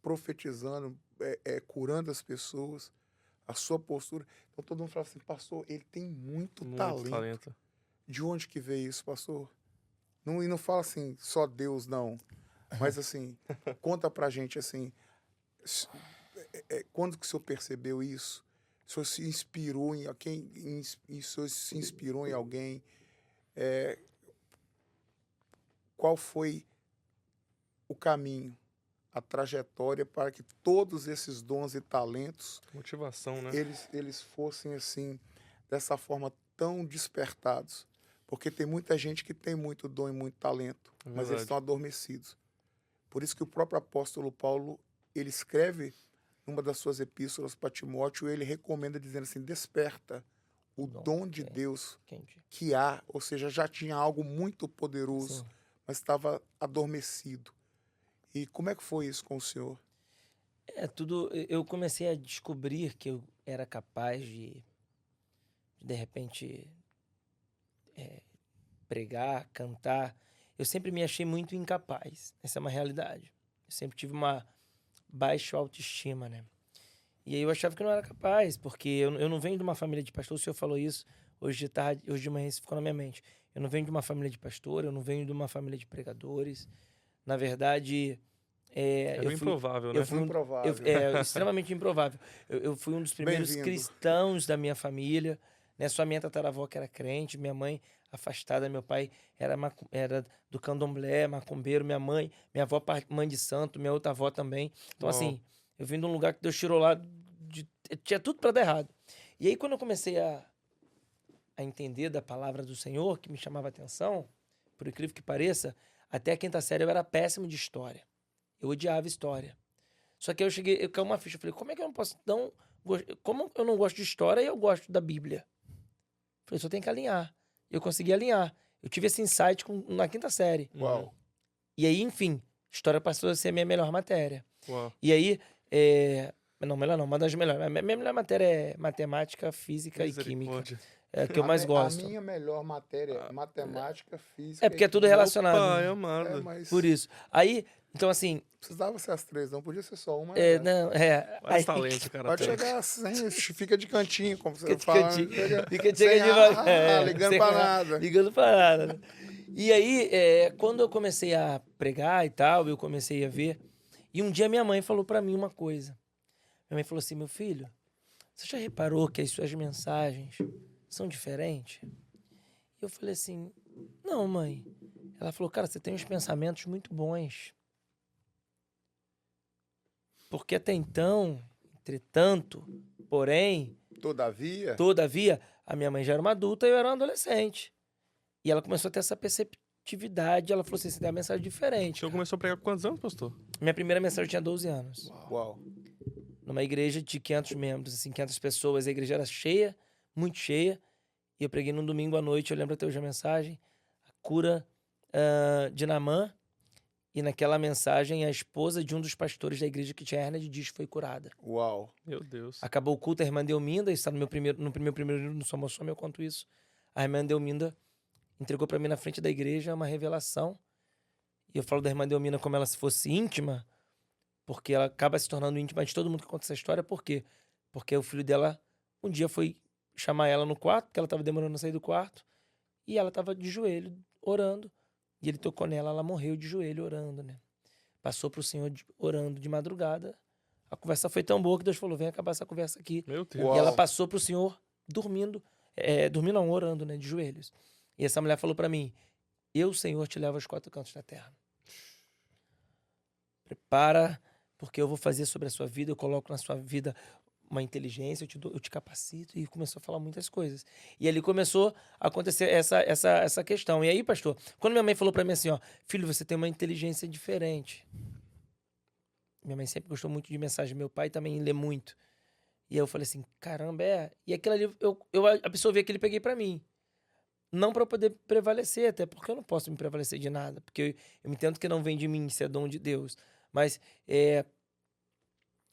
profetizando, curando as pessoas, a sua postura. Então todo mundo fala assim: pastor, ele tem muito talento. De onde que veio isso, pastor? E não fala assim, só Deus, não. Mas assim, conta pra gente assim, quando que o senhor percebeu isso? O senhor se inspirou em alguém? O senhor se inspirou em alguém? Qual foi o caminho, a trajetória para que todos esses dons e talentos, motivação, né? Eles fossem assim, dessa forma tão despertados? Porque tem muita gente que tem muito dom e muito talento, mas eles estão adormecidos. Por isso que o próprio apóstolo Paulo, ele escreve numa das suas epístolas para Timóteo, ele recomenda dizendo assim: desperta o dom de Deus Entendi. que há, ou seja, já tinha algo muito poderoso, Sim. mas estava adormecido. E como é que foi isso com o senhor? Eu comecei a descobrir que eu era capaz de repente, pregar, cantar. Eu sempre me achei muito incapaz. Essa é uma realidade. Eu sempre tive uma baixa autoestima, né? E aí eu achava que eu não era capaz, porque eu não venho de uma família de pastor. O senhor falou isso hoje de tarde, hoje de manhã, isso ficou na minha mente. Eu não venho de uma família de pastor, eu não venho de uma família de pregadores. Na verdade, Era o improvável, né? eu fui Improvável. extremamente improvável. Eu fui um dos primeiros Bem-vindo. cristãos da minha família, né? Só minha tataravó que era crente, minha mãe afastada, meu pai era do candomblé, macumbeiro, minha avó mãe de santo, minha outra avó também. Então, Uau. assim, eu vim de um lugar que Deus tirou lá, tinha tudo para dar errado. E aí, quando eu comecei a entender da palavra do Senhor, que me chamava a atenção, por incrível que pareça, até a 5ª série eu era péssimo de história. Eu odiava história. Só que eu caiu uma ficha. Eu falei, como é que eu não posso como eu não gosto de história e eu gosto da Bíblia? Eu falei, só tem que alinhar. Eu consegui alinhar. Eu tive esse insight na 5ª série. Uau. E aí, enfim, história passou a ser a minha melhor matéria. Uau. E aí, não, melhor não, uma das melhores. A minha melhor matéria é matemática, física e química. Misericórdia. É a que eu mais gosto. A minha melhor matéria é matemática, física. É porque é tudo e relacionado. Pai né? amado. mas Por isso. Aí, então assim, precisava ser as 3, não podia ser só uma. não, Vários talentos, cara. Pode tem. chegar sem, fica de cantinho, como você Fica de fala. cantinho. Fica sem devagar. ligando sem pra ar, nada. Ligando pra nada. Né? E aí, quando eu comecei a pregar e tal, eu comecei a ver. E um dia minha mãe falou pra mim uma coisa. Minha mãe falou assim, meu filho, você já reparou que as suas mensagens são diferentes? E eu falei assim, não, mãe. Ela falou, cara, você tem uns pensamentos muito bons. Porque até então, entretanto, porém, todavia, a minha mãe já era uma adulta e eu era um adolescente. E ela começou a ter essa perceptividade. Ela falou assim, você tem uma mensagem O diferente. senhor cara. começou a pregar com quantos anos, pastor? Minha primeira mensagem eu tinha 12 anos. Uau. Numa igreja de 500 membros, assim, 500 pessoas. A igreja era cheia, muito cheia. E eu preguei num domingo à noite, eu lembro até hoje a mensagem, a cura de Naamã. E naquela mensagem, a esposa de um dos pastores da igreja que tinha hérnia de disco foi curada. Uau. Meu Deus. Acabou o culto, a irmã Delminda, isso está no meu primeiro livro, no Somos Some, eu conto isso. A irmã Delminda entregou para mim na frente da igreja uma revelação. E eu falo da irmã Delminda como ela se fosse íntima, porque ela acaba se tornando íntima de todo mundo que conta essa história. Por quê? Porque o filho dela um dia foi chamar ela no quarto, porque ela estava demorando a sair do quarto, e ela estava de joelho, orando. E ele tocou nela, ela morreu de joelho orando, né? Passou pro Senhor orando de madrugada. A conversa foi tão boa que Deus falou, vem acabar essa conversa aqui. Meu Deus. Uau. E ela passou pro Senhor dormindo, dormindo não, orando, né? De joelhos. E essa mulher falou pra mim, eu, Senhor, te levo aos 4 cantos da terra. Prepara, porque eu vou fazer sobre a sua vida, eu coloco na sua vida uma inteligência, eu te capacito, e começou a falar muitas coisas. E ali começou a acontecer essa questão. E aí, pastor, quando minha mãe falou pra mim assim, ó, filho, você tem uma inteligência diferente. Minha mãe sempre gostou muito de mensagem, meu pai também lê muito. E aí eu falei assim, caramba, E aquilo ali, eu absorvi aquilo e peguei pra mim. Não pra eu poder prevalecer, até porque eu não posso me prevalecer de nada, porque eu me entendo que não vem de mim, isso é dom de Deus. Mas,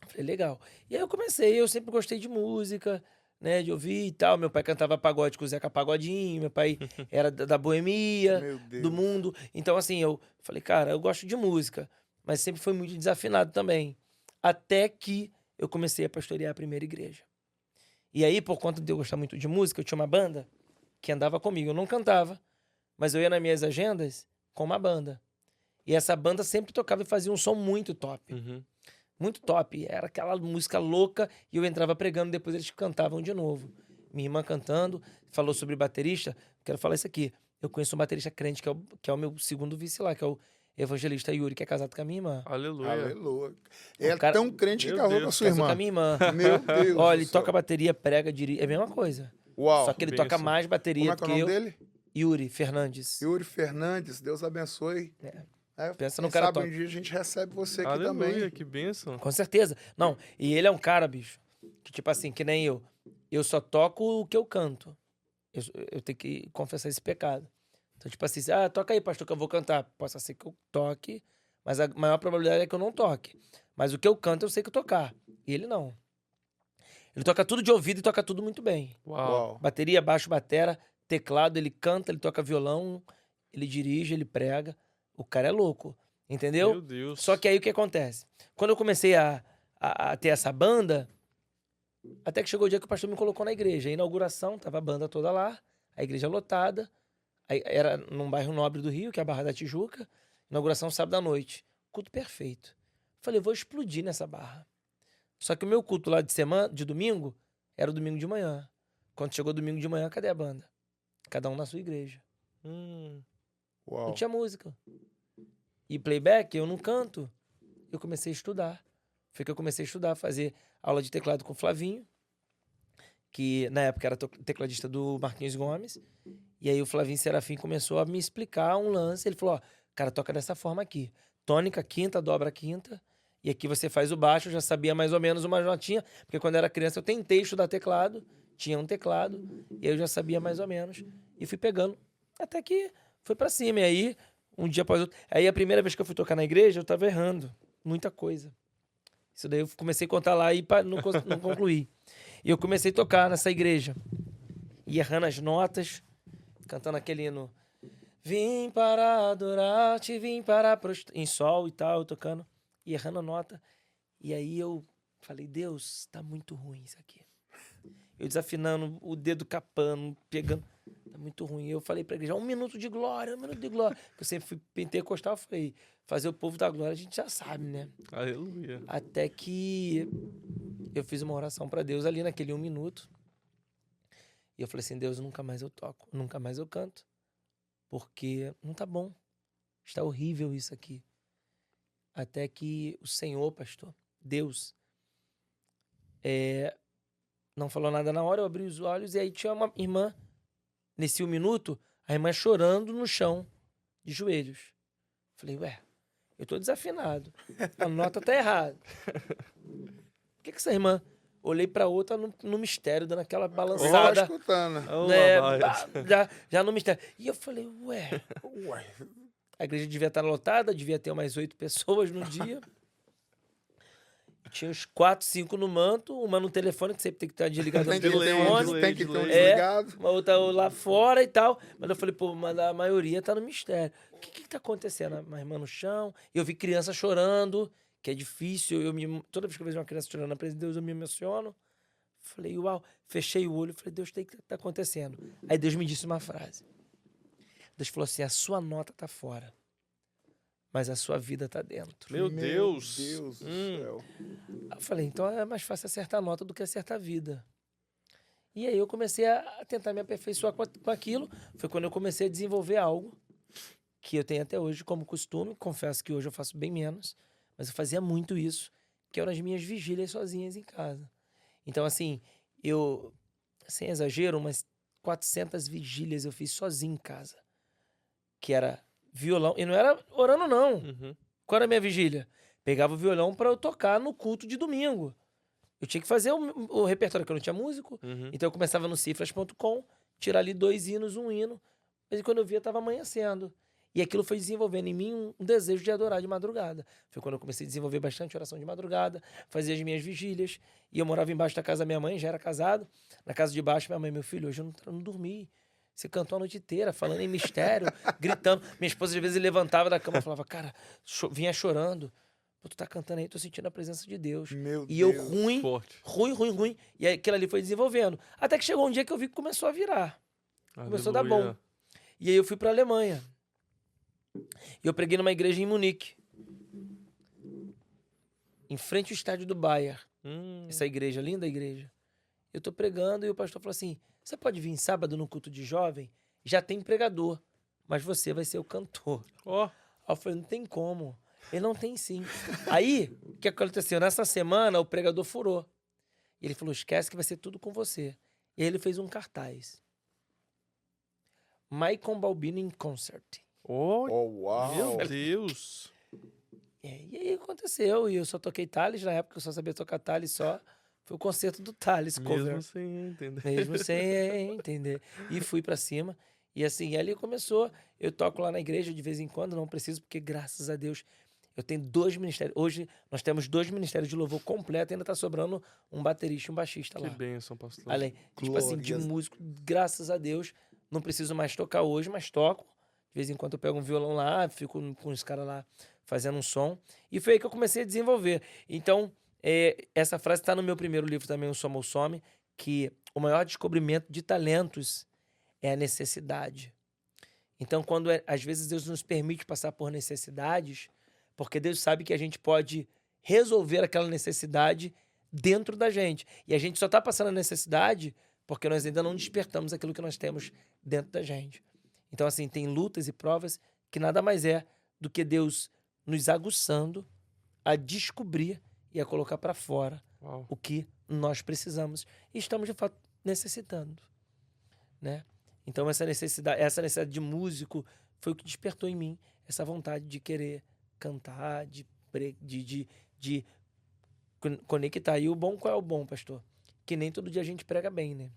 falei, legal. E aí eu sempre gostei de música, né, de ouvir e tal. Meu pai cantava pagode com o Zeca Pagodinho, meu pai era da boemia, Meu Deus. do mundo. Então, assim, eu falei, cara, eu gosto de música, mas sempre foi muito desafinado também. Até que eu comecei a pastorear a primeira igreja. E aí, por conta de eu gostar muito de música, eu tinha uma banda que andava comigo. Eu não cantava, mas eu ia nas minhas agendas com uma banda. E essa banda sempre tocava e fazia um som muito top. Uhum. Muito top. Era aquela música louca e eu entrava pregando, depois eles cantavam de novo. Minha irmã cantando, falou sobre baterista. Quero falar isso aqui. Eu conheço um baterista crente, que é o meu segundo vice lá, que é o evangelista Yuri, que é casado com a minha irmã. Aleluia. Aleluia. É O cara- tão crente que Meu casou Deus, com a sua Casou com a irmã. minha irmã. Meu Deus. Olha, do ele céu. toca bateria, prega, dirige. É a mesma coisa. Uau. Só que ele benção. toca mais bateria Como é do que é o que nome eu. dele? Yuri Fernandes. Yuri Fernandes. Deus abençoe. Pensa Quem num cara sabe top. um dia a gente recebe você aqui Aleluia, também. que bênção. Com certeza. Não, e ele é um cara, bicho, que tipo assim, que nem eu. eu só toco o que eu canto. Eu tenho que confessar esse pecado. Então, tipo assim, toca aí, pastor, que eu vou cantar. Possa ser que eu toque, mas a maior probabilidade é que eu não toque. Mas o que eu canto, eu sei que eu tocar. E ele não. Ele toca tudo de ouvido e toca tudo muito bem. Uau. Bateria, baixo, batera, teclado, ele canta, ele toca violão, ele dirige, ele prega. O cara é louco, entendeu? Meu Deus. Só que aí o que acontece? Quando eu comecei a ter essa banda, até que chegou o dia que o pastor me colocou na igreja. A inauguração, tava a banda toda lá, a igreja lotada. Aí era num bairro nobre do Rio, que é a Barra da Tijuca. Inauguração sábado à noite. Culto perfeito. Falei, vou explodir nessa barra. Só que o meu culto lá de domingo, era o domingo de manhã. Quando chegou domingo de manhã, cadê a banda? Cada um na sua igreja. Não Uau. tinha música. E playback, eu não canto. Eu comecei a estudar. Foi que eu comecei a estudar, fazer aula de teclado com o Flavinho, que na época era tecladista do Marquinhos Gomes. E aí o Flavinho Serafim começou a me explicar um lance. Ele falou, cara, toca dessa forma aqui. Tônica, quinta, dobra a quinta. E aqui você faz o baixo. Eu já sabia mais ou menos uma notinha. Porque quando eu era criança eu tentei estudar teclado. Tinha um teclado. E aí eu já sabia mais ou menos. E fui pegando. Até que foi pra cima. E aí, um dia após outro. Aí a primeira vez que eu fui tocar na igreja, eu tava errando. Muita coisa. Isso daí eu comecei a contar lá e não concluí. E eu comecei a tocar nessa igreja. E errando as notas, cantando aquele hino. Vim para adorar-te, vim para em sol e tal, tocando. E errando a nota. E aí eu falei, Deus, tá muito ruim isso aqui. Eu desafinando, o dedo capando, pegando. Tá muito ruim. Eu falei pra igreja, 1 minuto de glória, 1 minuto de glória. Porque eu sempre fui pentecostal, eu falei, fazer o povo da glória a gente já sabe, né? Aleluia. Até que eu fiz uma oração pra Deus ali naquele 1 minuto. E eu falei assim, Deus, nunca mais eu toco, nunca mais eu canto. Porque não tá bom. Está horrível isso aqui. Até que o Senhor, pastor, Deus, não falou nada na hora, eu abri os olhos e aí tinha uma irmã, nesse 1 minuto, a irmã chorando no chão, de joelhos. Falei, eu tô desafinado. A nota tá errada. Por que essa irmã... Olhei pra outra no mistério, dando aquela balançada. Escutando. Já no mistério. E eu falei, a igreja devia estar lotada, devia ter umas 8 pessoas no dia. Tinha uns 4, 5 no manto, uma no telefone, que sempre tem que estar desligado no telefone. Tem que ter um desligado. Uma outra lá fora e tal. Mas eu falei, mas a maioria tá no mistério. O que tá acontecendo? Uma irmã no chão. Eu vi criança chorando, que é difícil. Toda vez que eu vejo uma criança chorando na presença de Deus, eu me emociono. Falei, uau. Fechei o olho. Falei, Deus, o que tá acontecendo? Aí Deus me disse uma frase. Deus falou assim, a sua nota tá fora, mas a sua vida tá dentro. Meu Deus. Deus do céu. Eu falei, então é mais fácil acertar a nota do que acertar a vida. E aí eu comecei a tentar me aperfeiçoar com aquilo. Foi quando eu comecei a desenvolver algo que eu tenho até hoje como costume. Confesso que hoje eu faço bem menos, mas eu fazia muito isso, que eram as minhas vigílias sozinhas em casa. Então, assim, eu, sem exagero, umas 400 vigílias eu fiz sozinho em casa. Que era violão, e não era orando não. Qual era a minha vigília? Pegava o violão para eu tocar no culto de domingo. Eu tinha que fazer o repertório, que eu não tinha músico. Então eu começava no cifras.com, tirar ali 2 hinos, 1 hino. Mas quando eu via, estava amanhecendo. E aquilo foi desenvolvendo em mim um desejo de adorar de madrugada. Foi quando eu comecei a desenvolver bastante oração de madrugada, fazia as minhas vigílias. E eu morava embaixo da casa da minha mãe, já era casado. Na casa de baixo, minha mãe, meu filho, hoje eu não dormi. Você cantou a noite inteira, falando em mistério, gritando. Minha esposa, às vezes, levantava da cama e falava, cara, vinha chorando. Pô, tu tá cantando aí, tô sentindo a presença de Deus. Meu e Deus. eu ruim. E aquilo ali foi desenvolvendo. Até que chegou um dia que eu vi que começou a virar. Começou a dar bom. E aí eu fui pra Alemanha. E eu preguei numa igreja em Munique. Em frente ao estádio do Bayern. Essa igreja, linda igreja. Eu tô pregando e o pastor falou assim, você pode vir sábado no culto de jovem? Já tem pregador, mas você vai ser o cantor. Aí eu falei, não tem como. Ele não tem sim. Aí, o que aconteceu? Nessa semana, o pregador furou. Ele falou, esquece que vai ser tudo com você. E aí ele fez um cartaz. Maicon Balbino in Concert. Uau. Meu Deus. E aí aconteceu. E eu só toquei Thales. Na época eu só sabia tocar Thales só. Foi o concerto do Thales, cover. Mesmo sem entender. Mesmo sem entender. E fui pra cima. E assim, ali começou. Eu toco lá na igreja de vez em quando, não preciso, porque graças a Deus eu tenho 2 ministérios. Hoje nós temos 2 ministérios de louvor completo e ainda tá sobrando um baterista e um baixista Que lá. bênção, pastor. Além, tipo assim, de Glórias. músico, graças a Deus, não preciso mais tocar hoje, mas toco. De vez em quando eu pego um violão lá, fico com os caras lá fazendo um som. E foi aí que eu comecei a desenvolver. Então, essa frase está no meu primeiro livro também, O Soma ou Some, que o maior descobrimento de talentos é a necessidade. Então, quando às vezes Deus nos permite passar por necessidades, porque Deus sabe que a gente pode resolver aquela necessidade dentro da gente. E a gente só está passando a necessidade porque nós ainda não despertamos aquilo que nós temos dentro da gente. Então, assim, tem lutas e provas que nada mais é do que Deus nos aguçando a descobrir e a colocar para fora Uau. o que nós precisamos e estamos, de fato, necessitando, né? Então, essa necessidade de músico foi o que despertou em mim essa vontade de querer cantar, de conectar. E o bom, qual é o bom, pastor? Que nem todo dia a gente prega bem, né?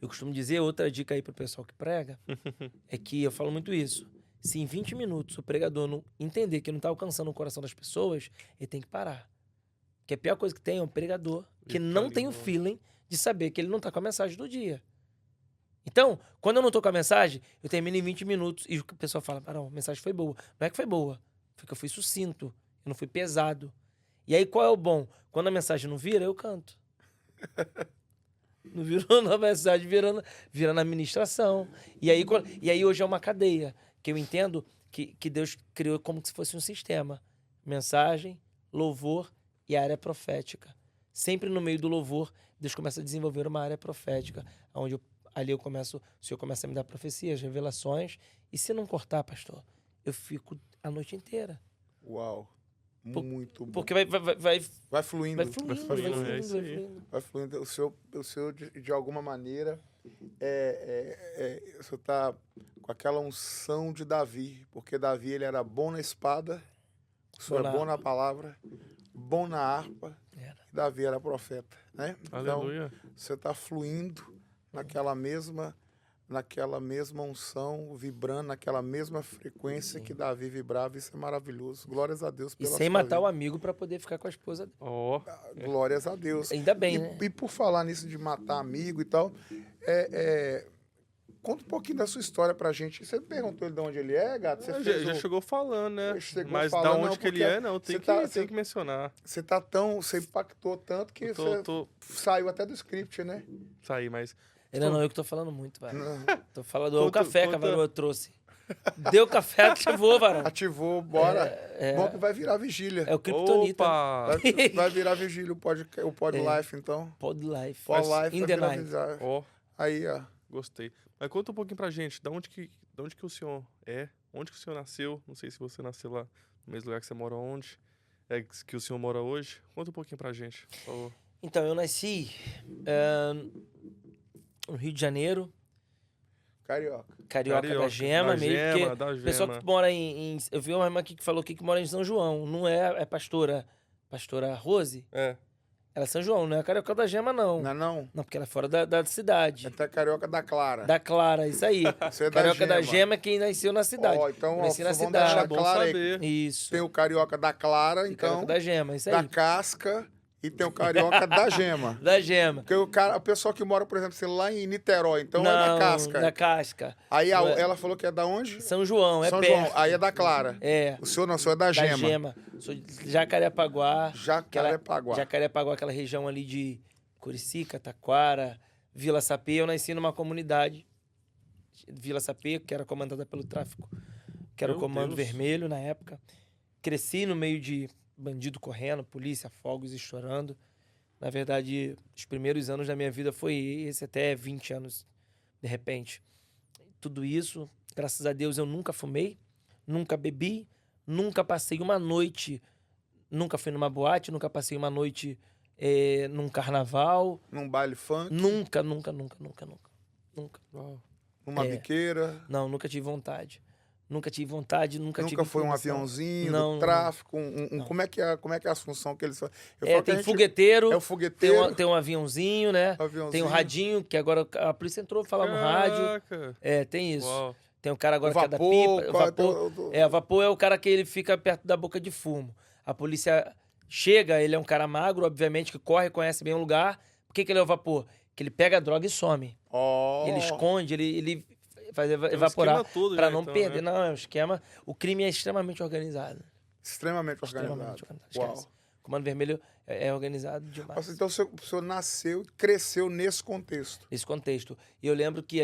Eu costumo dizer, outra dica aí pro pessoal que prega, é que eu falo muito isso. Se em 20 minutos o pregador não entender que não tá alcançando o coração das pessoas, ele tem que parar. Que a pior coisa que tem é um pregador que Ele tá não ali tem o no- feeling de saber que ele não tá com a mensagem do dia. Então, quando eu não tô com a mensagem, eu termino em 20 minutos e o pessoal fala, Barão, a mensagem foi boa. Não é que foi boa, foi que eu fui sucinto, eu não fui pesado. E aí, qual é o bom? Quando a mensagem não vira, eu canto. Não virou na mensagem, vira na administração. E aí hoje é uma cadeia, que eu entendo que Deus criou como se fosse um sistema. Mensagem, louvor e área profética. Sempre no meio do louvor, Deus começa a desenvolver uma área profética, onde ali o Senhor começa a me dar profecias, revelações, e se não cortar, pastor, eu fico a noite inteira. Uau. Muito bom. Porque vai Vai fluindo. vai fluindo, vai fluindo, fluindo, é isso vai aí. fluindo. Vai fluindo. O senhor de alguma maneira, o senhor está com aquela unção de Davi, porque Davi ele era bom na espada, o senhor Bom é na bom na palavra, bom na harpa, Era. e Davi era profeta, né? Então, Aleluia. você está fluindo naquela mesma unção, vibrando naquela mesma frequência que Davi vibrava. Isso é maravilhoso. Glórias a Deus E pela sem sua matar o vida. amigo para poder ficar com a esposa dele. Ó. Glórias a Deus. Ainda bem, e, né? e por falar nisso de matar amigo e tal, conta um pouquinho da sua história pra gente. Você perguntou ele de onde ele é, gato? Você Já chegou falando, né? Chegou Mas da falando, onde não, que ele porque é, não, tem você que mencionar. Você impactou tanto que você Tô saiu até do script, né? saí, mas Ainda não, eu que tô falando muito, velho. Não. Tô falando, o Conta- café que a conta- varoa trouxe. Deu café, ativou, varão. Ativou, bora. Bom que vai virar vigília. É o Kryptonita. Opa! Vai virar vigília o Pod Life, então. Pod Life. Pod Life In vai the virar night. vigília. Ó, Aí, ó. gostei. Mas conta um pouquinho pra gente, da onde que o senhor é? Onde que o senhor nasceu? Não sei se você nasceu lá no mesmo lugar que você mora onde. É que o senhor mora hoje. Conta um pouquinho pra gente, por favor. Então, eu nasci no Rio de Janeiro, Carioca. carioca da Gema, da meio Gema, porque da o pessoal Gema. que mora eu vi uma irmã aqui que falou aqui que mora em São João. Não é pastora Rose? É. Ela é São João, não é carioca da Gema, não. Não é não? Não, porque ela é fora da cidade. É até carioca da Clara. Da Clara, isso aí. Você é da Carioca da Gema. Gema é quem nasceu na cidade. Ó, então, ó, Nasci na vamos deixar cidade. Bom claro aí. saber. Isso. Tem o carioca da Clara, E então, Carioca da Gema, isso aí. da casca, e tem o carioca da Gema. Da Gema. Porque o pessoal que mora, por exemplo, assim, lá em Niterói, então é da casca. Da casca. Aí Não é- ela falou que é da onde? São João, é São perto. João. Aí é da Clara. É, O senhor não, o senhor é da da Gema. Gema. Sou de Jacarepaguá. Jacarepaguá. Jacarepaguá, aquela região ali de Curicica, Taquara, Vila Sapê. Eu nasci numa comunidade, Vila Sapê, que era comandada pelo tráfico, que era o Meu Comando Deus. Vermelho na época. Cresci no meio de bandido correndo, polícia, fogos estourando. Na verdade, os primeiros anos da minha vida foi esse, até 20 anos, de repente. Tudo isso, graças a Deus, eu nunca fumei, nunca bebi, nunca passei uma noite, nunca fui numa boate, nunca passei uma noite num carnaval. Num baile funk, Nunca. Uau. numa É. biqueira. Não, nunca tive vontade. Nunca tive vontade, nunca tive Nunca foi um inclinação. aviãozinho Não, do tráfico? não. Como é que é a função que eles fazem? Eu É, falo que a tem gente- fogueteiro, É o fogueteiro, tem um aviãozinho, né? Tem aviãozinho, o radinho, que agora a polícia entrou falar no rádio. Caraca. É, tem isso. Uau. Tem um cara o agora que é da vapor, pipa. O qual é vapor, o vapor é o cara que ele fica perto da boca de fumo. A polícia chega, ele é um cara magro, obviamente, que corre, conhece bem o lugar. Por que ele é o vapor? Que ele pega a droga e some. Ó, Ele esconde, ele faz É um evaporar esquema todo pra já, não então, perder. né? Não, é um esquema. O crime é extremamente organizado. extremamente organizado. Extremamente organizado. Uau. Esquece. O Comando Vermelho é organizado demais. Nossa, então o senhor nasceu e cresceu nesse contexto. Nesse contexto. E eu lembro que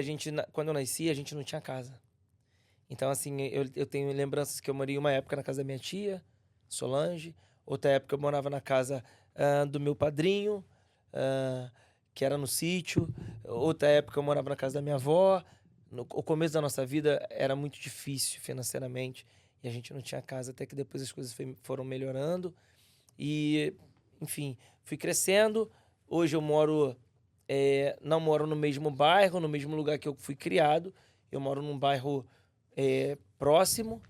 quando eu nasci, a gente não tinha casa. Então, assim, eu tenho lembranças que eu morei uma época na casa da minha tia, Solange. Outra época eu morava na casa do meu padrinho, que era no sítio. Outra época eu morava na casa da minha avó. O começo da nossa vida era muito difícil financeiramente. E a gente não tinha casa, até que depois as coisas foram melhorando. E, enfim, fui crescendo. Hoje eu não moro no mesmo bairro, no mesmo lugar que eu fui criado. Eu moro num bairro próximo,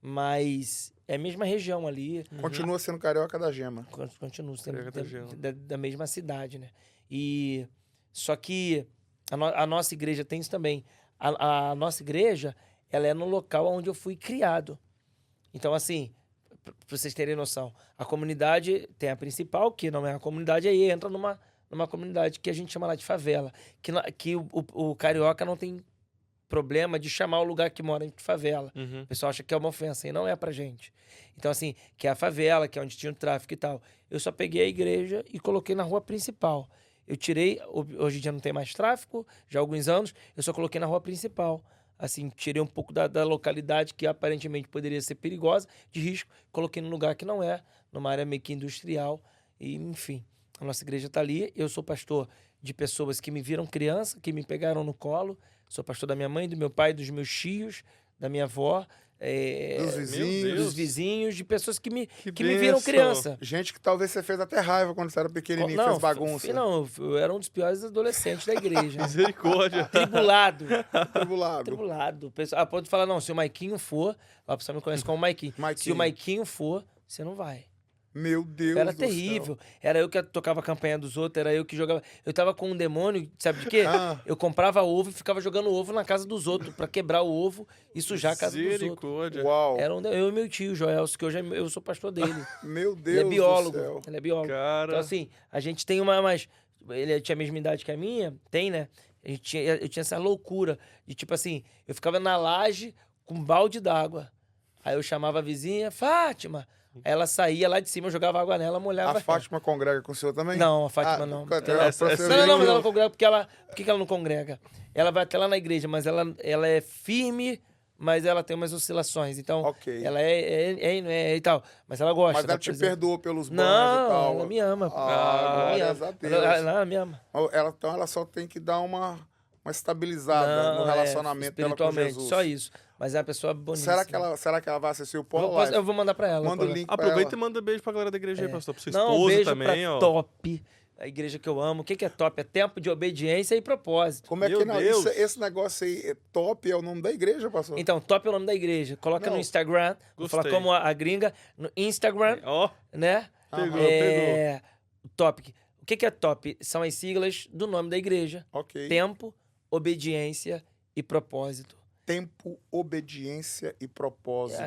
mas é a mesma região ali. Continua sendo carioca da gema. Continuo sendo Carioca da Gema. da mesma cidade, né? E só que a nossa igreja tem isso também. A nossa igreja, ela é no local onde eu fui criado. Então, assim, para vocês terem noção, a comunidade tem a principal, que não é a comunidade, aí entra numa comunidade que a gente chama lá de favela. Que o carioca não tem problema de chamar o lugar que mora de favela. Uhum. O pessoal acha que é uma ofensa, e não é pra gente. Então, assim, que é a favela, que é onde tinha o tráfico e tal. Eu só peguei a igreja e coloquei na rua principal. Eu tirei, hoje em dia não tem mais tráfico, já há alguns anos, eu só coloquei na rua principal. Assim, tirei um pouco da localidade que aparentemente poderia ser perigosa, de risco, coloquei num lugar que não é, numa área meio que industrial, e enfim. A nossa igreja está ali, eu sou pastor de pessoas que me viram criança, que me pegaram no colo, sou pastor da minha mãe, do meu pai, dos meus tios, da minha avó, Dos vizinhos. dos vizinhos, de pessoas que me Que viram bênção. criança. Gente que talvez você fez até raiva quando você era pequenininho, fez bagunça. Não, eu era um dos piores adolescentes da igreja. Misericórdia. Tribulado. Tribulado. Tribulado. O pessoal pode falar, não, se o Maiquinho for, a pessoa me conhece como Maiquinho. Se Maiquinho. o Maiquinho for, você não vai. Meu Deus Era do terrível. céu. Era eu que tocava a campanha dos outros, era eu que jogava. Eu tava com um demônio, sabe de quê? Ah. Eu comprava ovo e ficava jogando ovo na casa dos outros, pra quebrar o ovo e sujar a casa dos outros. Misericórdia. Uau. Eu e meu tio, Joelso, que hoje eu sou pastor dele. Meu Deus Ele é biólogo. do céu. Ele é biólogo. Cara. Então, assim, a gente tem mas ele tinha a mesma idade que a minha, tem, né? Eu tinha essa loucura de, tipo assim, eu ficava na laje com um balde d'água. Aí eu chamava a vizinha, Fátima. Aí ela saía lá de cima, eu jogava água nela, molhava A ela. Fátima congrega com o senhor também? Não, a Fátima não. pra essa você Não, ver não, mas que- ela congrega porque ela... Por que ela não congrega? Ela vai até lá na igreja, mas ela é firme, mas ela tem umas oscilações. Então, Ok. ela é e tal. Mas ela gosta. Mas ela da te presença. perdoou pelos banhos e Não, tal. ela me ama. Ah, Ela me glórias ama. a Deus. Ela me ama. Então ela só tem que dar uma estabilizada no relacionamento dela com espiritualmente, Jesus. só isso. Mas é uma pessoa bonita. Será que ela vai assistir o eu Polo vou, Live? eu vou mandar pra ela. Manda o pra- link pra Aproveita ela. e manda beijo pra galera da igreja aí, pastor. Pra sua Não, um esposa beijo também, pra ó. Top, a igreja que eu amo. O que é top? É tempo de obediência e propósito. Como é Meu que não? Deus. Esse negócio aí, Top, é o nome da igreja, pastor? Então, Top é o nome da igreja. Coloca Não. no Instagram. Vou falar Gostei. como a gringa. No Instagram, Ó, né? pegou, Topic. O que é top? São as siglas do nome da igreja. Ok. Tempo, obediência e propósito. Tempo, obediência e propósito.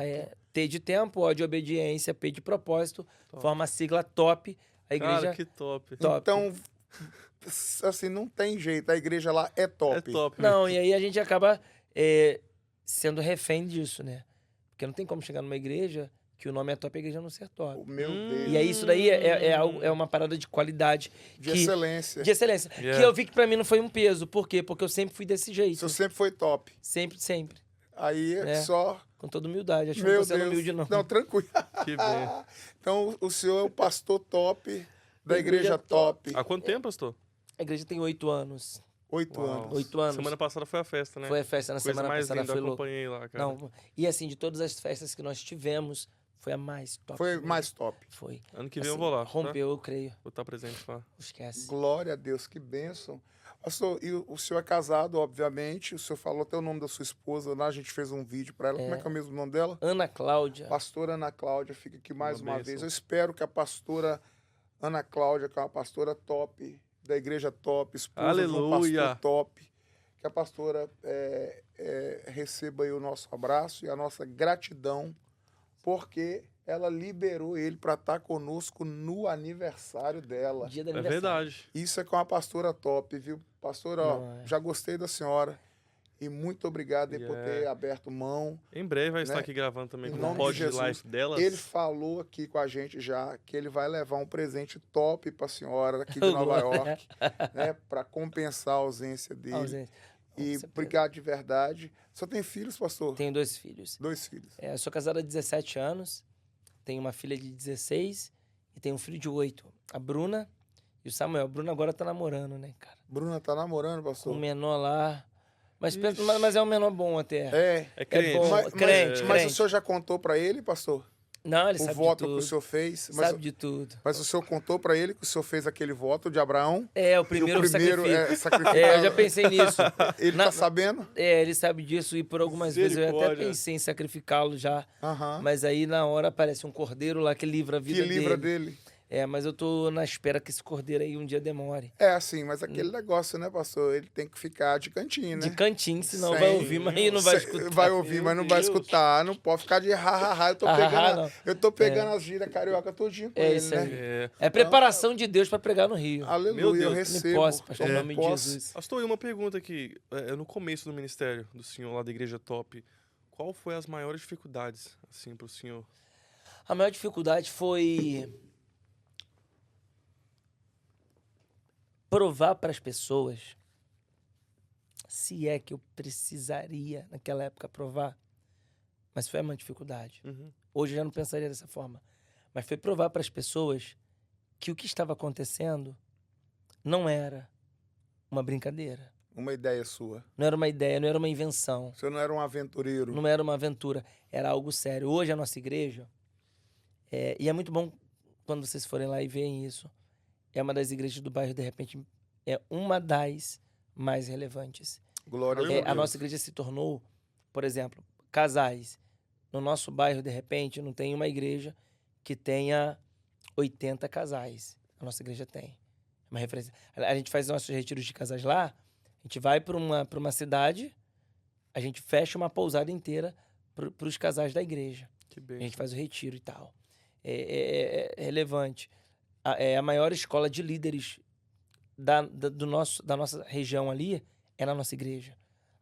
T de tempo, O de obediência, P de propósito. Forma a sigla TOP. A igreja Cara, que top. top. Então, assim, não tem jeito. A igreja lá é top. É top. Não, e aí a gente acaba sendo refém disso, né? Porque não tem como chegar numa igreja que o nome é top e a igreja não ser top. Meu Deus. E aí isso daí é uma parada de qualidade. De que- excelência. De excelência. Yeah. Que eu vi que pra mim não foi um peso. Por quê? Porque eu sempre fui desse O jeito. senhor sempre foi top. Sempre, sempre. Aí É. só... Com toda humildade. Acho que Meu não tô sendo Deus. humilde, não. Não, tranquilo. Que bem. Então, o senhor é o pastor top da igreja top. Há quanto tempo, pastor? A igreja tem 8 anos. 8 Uau. anos. 8 anos. Semana passada foi a festa, né? Foi a festa na Coisa semana mais passada, linda, foi louco. acompanhei lá, cara. Não, e assim, de todas as festas que nós tivemos, Foi a mais top. Foi mesmo. mais top. Foi. Ano que vem Assim, eu vou lá. Tá? Rompeu, eu creio. Vou estar presente lá. Esquece. Glória a Deus, que bênção. Pastor, e o senhor é casado, obviamente. O senhor falou até o nome da sua esposa lá, a gente fez um vídeo para ela. Como é que é o mesmo nome dela? Ana Cláudia. Pastora Ana Cláudia, fica aqui mais Uma uma bênção. vez. Eu espero que a pastora Ana Cláudia, que é uma pastora top, da igreja top, esposa de um Aleluia. pastor top, que a pastora receba aí o nosso abraço e a nossa gratidão, porque ela liberou ele para estar conosco no aniversário dela. Dia do É aniversário. verdade. Isso é com a pastora top, viu? Pastora, ó, Não, é. já gostei da senhora e muito obrigado aí por ter aberto mão. Em breve vai estar Né? aqui gravando também Em com o nome de pod Jesus. live delas. Ele falou aqui com a gente já que ele vai levar um presente top para a senhora aqui de Nova York, né, para compensar a ausência dele. Ausência. Com E certeza. obrigado de verdade. Só tem filhos, pastor? Tenho 2 filhos. 2 filhos. Eu sou casado há 17 anos, tenho uma filha de 16 e tenho um filho de 8. A Bruna e o Samuel. A Bruna agora tá namorando, né, cara? Bruna tá namorando, Com pastor? o menor lá. Mas, Ixi. mas é um menor bom até. É. É crente. bom. Mas, crente, mas crente. o senhor já contou para ele, pastor? Não, ele O sabe voto de tudo. que o senhor fez? Mas, Sabe de tudo. mas o senhor contou para ele que o senhor fez aquele voto de Abraão? É, o E primeiro, o primeiro sacrifício. sacrificado. Eu já pensei nisso. Ele tá sabendo? Ele sabe disso e por algumas vezes eu até Misericórdia. pensei em sacrificá-lo já. Aham. Mas aí na hora aparece um cordeiro lá que livra a vida Que livra dele. dele. Mas eu tô na espera que esse cordeiro aí um dia demore. É assim, mas aquele negócio, né, pastor? Ele tem que ficar de cantinho, né? De cantinho, senão Sem- vai ouvir, mas aí não vai Cê escutar. Vai ouvir, Meu mas não vai Deus. escutar. Não pode ficar de ha. Eu tô Ah, pegando, não. eu tô pegando as gírias carioca todinho com É ele, isso né? aí. É. É preparação de Deus para pregar no Rio. Aleluia, Meu eu Deus. Não recebo. posso, pastor, em nome de posso. Jesus. Pastor, e uma pergunta aqui. No começo do ministério do senhor lá da Igreja Top, qual foi as maiores dificuldades, assim, pro senhor? A maior dificuldade foi provar para as pessoas, se é que eu precisaria naquela época provar, mas foi uma dificuldade. Uhum. Hoje eu já não pensaria dessa forma. Mas foi provar para as pessoas que o que estava acontecendo não era uma brincadeira. Uma ideia sua. Não era uma ideia, não era uma invenção. Você não era um aventureiro. Não era uma aventura. Era algo sério. Hoje a nossa igreja, e é muito bom quando vocês forem lá e veem isso, é uma das igrejas do bairro, de repente, é uma das mais relevantes. Glória a Deus. A nossa igreja se tornou, por exemplo, casais. No nosso bairro, de repente, não tem uma igreja que tenha 80 casais. A nossa igreja tem. É uma referência. A gente faz nossos retiros de casais lá, a gente vai para uma cidade, a gente fecha uma pousada inteira para os casais da igreja. Que A bem. gente faz o retiro e tal. É relevante. É a maior escola de líderes da nossa região ali, é na nossa igreja.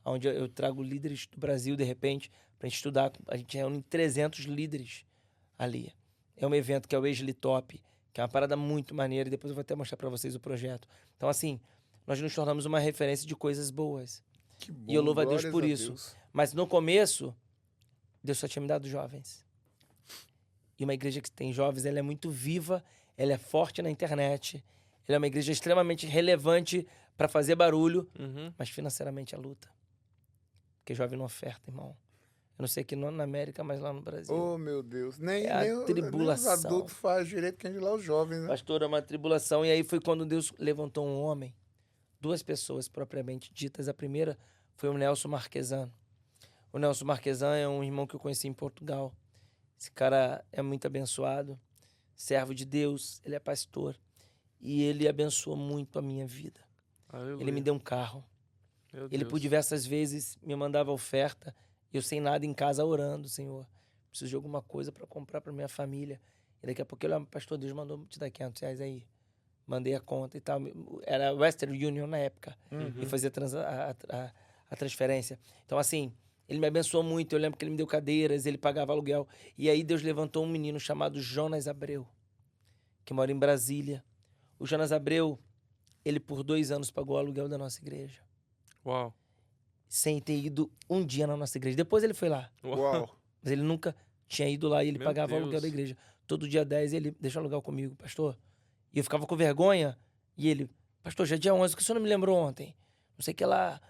Onde eu trago líderes do Brasil, de repente, para a gente estudar. A gente reúne 300 líderes ali. É um evento que é o Wesley Top, que é uma parada muito maneira, e depois eu vou até mostrar para vocês o projeto. Então, assim, nós nos tornamos uma referência de coisas boas. Que bom, E eu louvo a Deus glórias por isso. Deus. Mas no começo, Deus só tinha me dado jovens. E uma igreja que tem jovens, ela é muito viva, ela é forte na internet, ela é uma igreja extremamente relevante para fazer barulho, Uhum. mas financeiramente é luta. Porque jovem não oferta, irmão. Eu não sei aqui na América, mas lá no Brasil. Oh, meu Deus. Nem, É a nem, nem os tribulação. adultos fazem direito que lá os jovens, né? Pastor, é uma tribulação. E aí foi quando Deus levantou um homem, 2 pessoas propriamente ditas. A primeira foi o Nelson Marquesan. O Nelson Marquesan é um irmão que eu conheci em Portugal. Esse cara é muito abençoado, servo de Deus, ele é pastor. E ele abençoou muito a minha vida. Aleluia. Ele me deu um carro. Meu Ele Deus. por diversas vezes me mandava oferta, eu sem nada em casa orando, Senhor, preciso de alguma coisa para comprar para minha família. E daqui a pouco ele, pastor, Deus mandou te dar R$500 aí. Mandei a conta e tal. Era Western Union na época. Uhum. E fazia a transferência. Então, assim, ele me abençoou muito. Eu lembro que ele me deu cadeiras, ele pagava aluguel. E aí Deus levantou um menino chamado Jonas Abreu, que mora em Brasília. O Jonas Abreu, ele por 2 anos pagou o aluguel da nossa igreja, Uau. sem ter ido um dia na nossa igreja. Depois ele foi lá, Uau. mas ele nunca tinha ido lá e ele Meu pagava o aluguel Deus. da igreja. Todo dia 10 ele deixa o aluguel comigo, pastor. E eu ficava com vergonha. E ele, pastor, já é dia 11, que o senhor não me lembrou ontem? Não sei o que lá.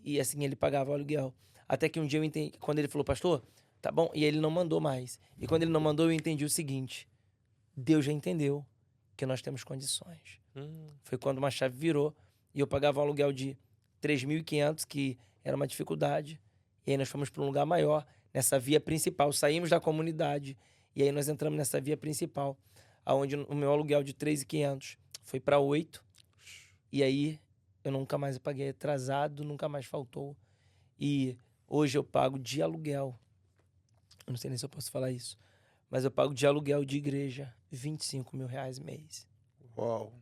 E assim ele pagava o aluguel. Até que um dia eu entendi, quando ele falou, pastor, Tá bom? E ele não mandou mais. E quando ele não mandou, eu entendi o seguinte. Deus já entendeu que nós temos condições. Foi quando uma chave virou e eu pagava um aluguel de 3.500, que era uma dificuldade. E aí nós fomos para um lugar maior, nessa via principal. Saímos da comunidade e aí nós entramos nessa via principal, onde o meu aluguel de 3.500 foi para 8. E aí eu nunca mais paguei atrasado, nunca mais faltou. E hoje eu pago de aluguel. Eu não sei nem se eu posso falar isso. Mas eu pago de aluguel de igreja R$25 mil mês. Uau.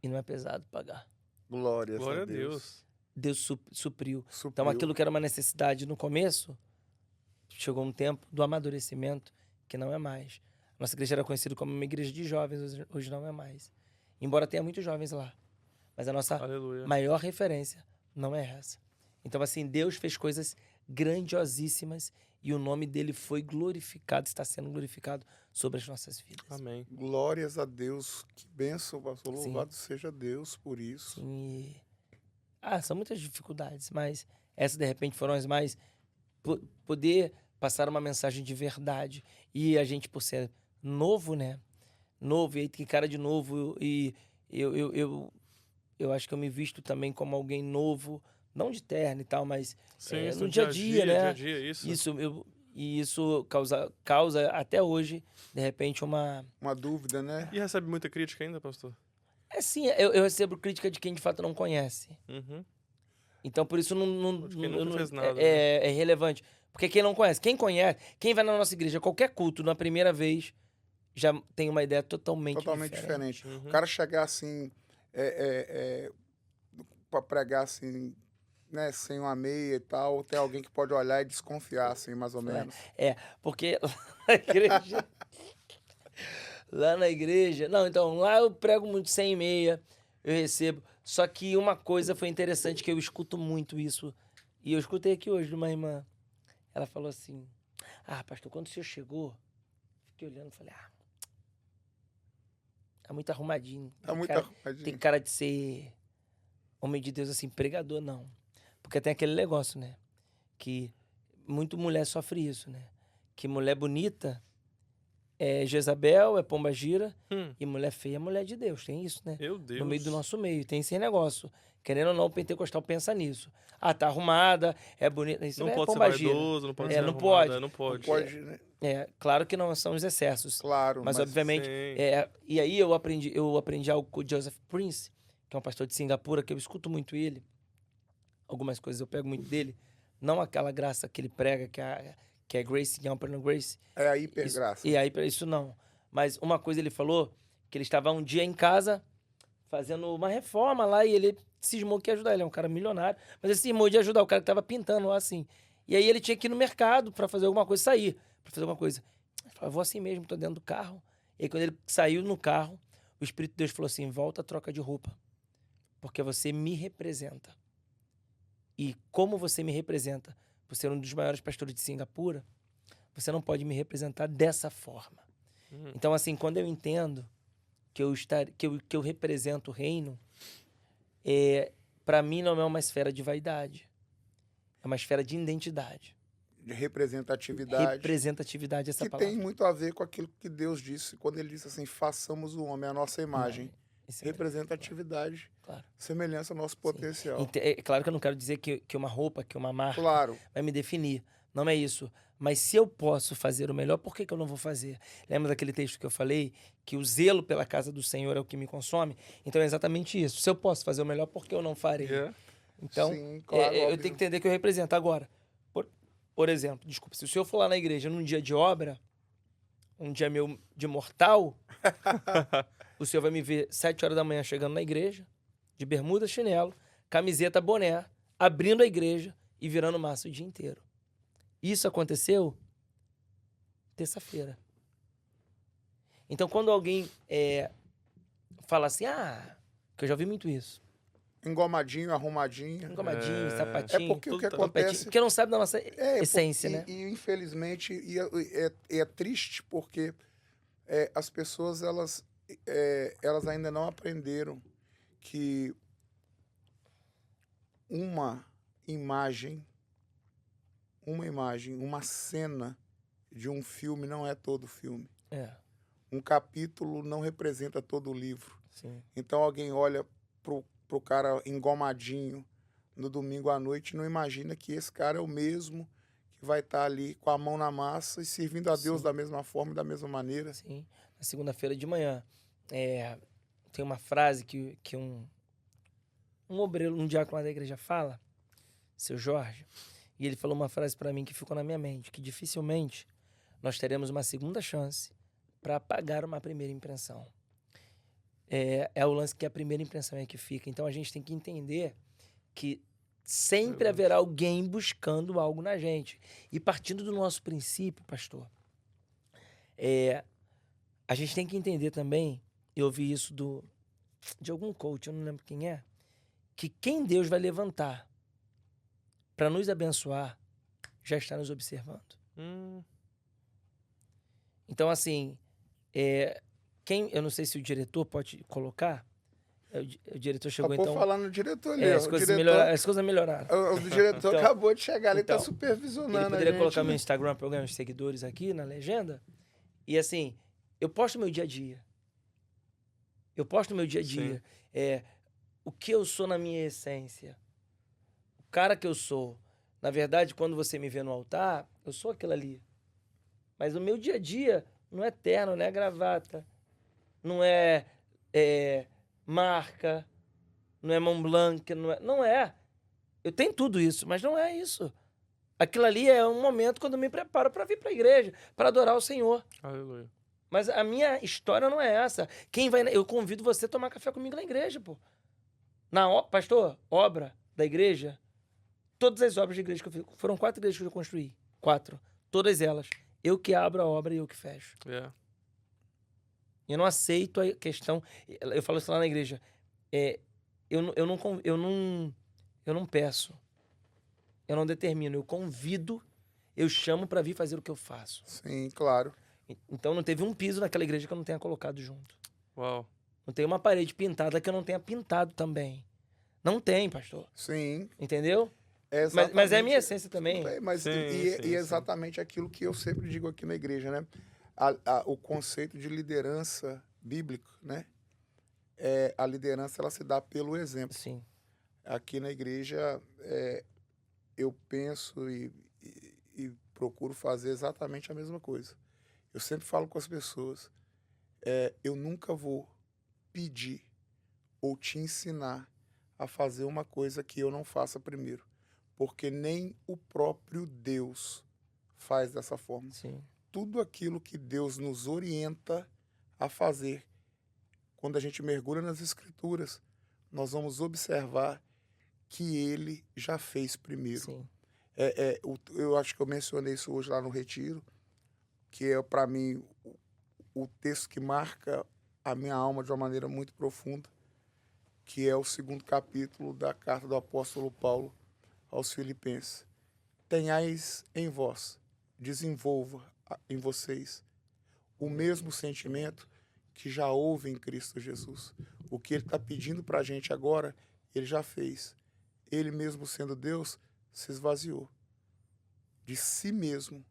E não é pesado pagar. Glórias Glória a a Deus. Deus. Deus supriu. Então Supriu. aquilo que era uma necessidade no começo, chegou um tempo do amadurecimento que não é mais. Nossa igreja era conhecida como uma igreja de jovens, hoje não é mais. Embora tenha muitos jovens lá. Mas a nossa Aleluia. maior referência não é essa. Então, assim, Deus fez coisas grandiosíssimas e o nome dele foi glorificado, está sendo glorificado sobre as nossas vidas. Amém. Glórias a Deus. Que bênção, pastor. Sim. Louvado seja Deus por isso. Sim, são muitas dificuldades, mas essas, de repente, foram as mais... Poder passar uma mensagem de verdade. E a gente, por ser novo, né? Novo, e aí tem cara de novo, e eu acho que eu me visto também como alguém novo, não de terno e tal, mas Sim, no dia a dia, né? Dia a dia, isso. E isso causa até hoje, de repente, uma dúvida, né? E recebe muita crítica ainda, pastor? Sim, eu recebo crítica de quem de fato não conhece. Uhum. Então, por isso, De quem nunca fez nada, é relevante. Porque quem não conhece, quem conhece, quem vai na nossa igreja, qualquer culto, na primeira vez, já tem uma ideia totalmente diferente. O cara chegar assim, para pregar assim, né, sem uma meia e tal, tem alguém que pode olhar e desconfiar, assim, mais ou menos. Porque lá na igreja... Não, então, lá eu prego muito sem meia, eu recebo. Só que uma coisa foi interessante, que eu escuto muito isso. E eu escutei aqui hoje de uma irmã. Ela falou assim, pastor, quando o senhor chegou, fiquei olhando e falei, tá muito arrumadinho. Tem cara de ser homem de Deus, assim, pregador, não. Porque tem aquele negócio, né? Que muito mulher sofre isso, né? Que mulher bonita é Jezabel, é pombagira, e mulher feia é mulher de Deus. Tem isso, né? Meu Deus. No meio do nosso meio, tem esse negócio. Querendo ou não, o pentecostal pensa nisso. Tá arrumada, é bonita. Isso não é pode pombagira. ser vaidoso, não pode ser não arrumada, pode. não pode. Não pode, né? Claro que não são os excessos. Claro. Mas obviamente... e aí eu aprendi algo com o Joseph Prince, que é um pastor de Singapura, que eu escuto muito ele. Algumas coisas eu pego muito dele. Não aquela graça que ele prega, que é Grace, que é uma Grace. É a hipergraça. Isso não. Mas uma coisa ele falou, que ele estava um dia em casa fazendo uma reforma lá e ele cismou que ia ajudar. Ele é um cara milionário, mas ele cismou de ajudar o cara que estava pintando lá assim. E aí ele tinha que ir no mercado para fazer alguma coisa, sair para fazer alguma coisa. Ele falou, vou assim mesmo, tô dentro do carro. E aí quando ele saiu no carro, o Espírito de Deus falou assim, volta, troca de roupa, porque você me representa. E como você me representa, por ser um dos maiores pastores de Singapura, você não pode me representar dessa forma. Então, assim, quando eu entendo que eu represento o reino, para mim não é uma esfera de vaidade. É uma esfera de identidade. De representatividade. Representatividade, essa que palavra. tem muito a ver com aquilo que Deus disse, quando ele disse assim, façamos o homem à nossa imagem. Representatividade, claro. Semelhança ao nosso potencial. É claro que eu não quero dizer que uma roupa, que uma marca vai me definir. Não é isso. Mas se eu posso fazer o melhor, por que eu não vou fazer? Lembra daquele texto que eu falei? Que o zelo pela casa do Senhor é o que me consome? Então é exatamente isso. Se eu posso fazer o melhor, por que eu não farei? Então, sim, claro, eu tenho que entender que eu represento. Agora, por exemplo, desculpa, se o senhor for lá na igreja num dia de obra, um dia meu de mortal, o senhor vai me ver 7 horas da manhã chegando na igreja, de bermuda, chinelo, camiseta, boné, abrindo a igreja e virando massa o dia inteiro. Isso aconteceu terça-feira. Então, quando alguém fala assim, que eu já vi muito isso. Engomadinho, arrumadinho. Engomadinho, sapatinho. É porque o que acontece... Porque não sabe da nossa essência, né? E infelizmente, é triste porque as pessoas, elas ainda não aprenderam que uma imagem, uma imagem, uma cena de um filme não é todo o filme. É, Um capítulo não representa todo o livro. sim. Então alguém olha pro cara engomadinho no domingo à noite e não imagina que esse cara é o mesmo que vai estar ali com a mão na massa e servindo a Deus Sim. da mesma forma e da mesma maneira. Sim. Na segunda-feira de manhã, tem uma frase que um obreiro, um diácono lá da igreja fala, seu Jorge, e ele falou uma frase para mim que ficou na minha mente, que dificilmente nós teremos uma segunda chance para apagar uma primeira impressão. É o lance que a primeira impressão é que fica. Então a gente tem que entender que sempre haverá alguém buscando algo na gente. E partindo do nosso princípio, pastor, a gente tem que entender também, eu ouvi isso de algum coach, eu não lembro quem é, que quem Deus vai levantar para nos abençoar já está nos observando. Então, assim, eu não sei se o diretor pode colocar, o diretor chegou Acabou então... falando no diretor ali. as coisas melhoraram. O diretor Então- acabou de chegar ali, então, tá supervisionando Ele poderia a gente, colocar meu né? Instagram para eu ganhar uns seguidores aqui na legenda. E assim, eu posto meu dia a dia. Eu posto meu dia a dia. O que eu sou na minha essência. O cara que eu sou. Na verdade, quando você me vê no altar, eu sou aquilo ali. Mas o meu dia a dia não é terno, não é gravata, não é marca, não é Mont Blanc, não é. Eu tenho tudo isso, mas não é isso. Aquilo ali é um momento quando eu me preparo para vir para a igreja, para adorar o Senhor. Aleluia. Mas a minha história não é essa. Eu convido você a tomar café comigo na igreja, pô. Pastor, obra da igreja, todas as obras de igreja que eu fiz, foram 4 igrejas que eu construí. 4. Todas elas. Eu que abro a obra e eu que fecho. Eu não aceito a questão. Eu falo isso lá na igreja. Eu não peço. Eu não determino. Eu convido, eu chamo para vir fazer o que eu faço. Sim, claro. Então não teve um piso naquela igreja que eu não tenha colocado junto. Uau. Não tem uma parede pintada que eu não tenha pintado também. Não tem, pastor. Sim. Entendeu? É Mas é a minha essência também. Mas Sim, e sim, é exatamente aquilo que eu sempre digo aqui na igreja, né? O conceito de liderança bíblico, né? A liderança, ela se dá pelo exemplo. Sim. Aqui na igreja, eu penso e procuro fazer exatamente a mesma coisa. Eu sempre falo com as pessoas, eu nunca vou pedir ou te ensinar a fazer uma coisa que eu não faça primeiro. Porque nem o próprio Deus faz dessa forma. Sim. Tudo aquilo que Deus nos orienta a fazer, quando a gente mergulha nas Escrituras, nós vamos observar que Ele já fez primeiro. Sim. Eu acho que eu mencionei isso hoje lá no Retiro, que é, para mim, o texto que marca a minha alma de uma maneira muito profunda, que é o 2º capítulo da carta do apóstolo Paulo aos Filipenses. Tenhais em vós, desenvolva em vocês o mesmo sentimento que já houve em Cristo Jesus. O que ele está pedindo para a gente agora, ele já fez. Ele mesmo sendo Deus, se esvaziou de si mesmo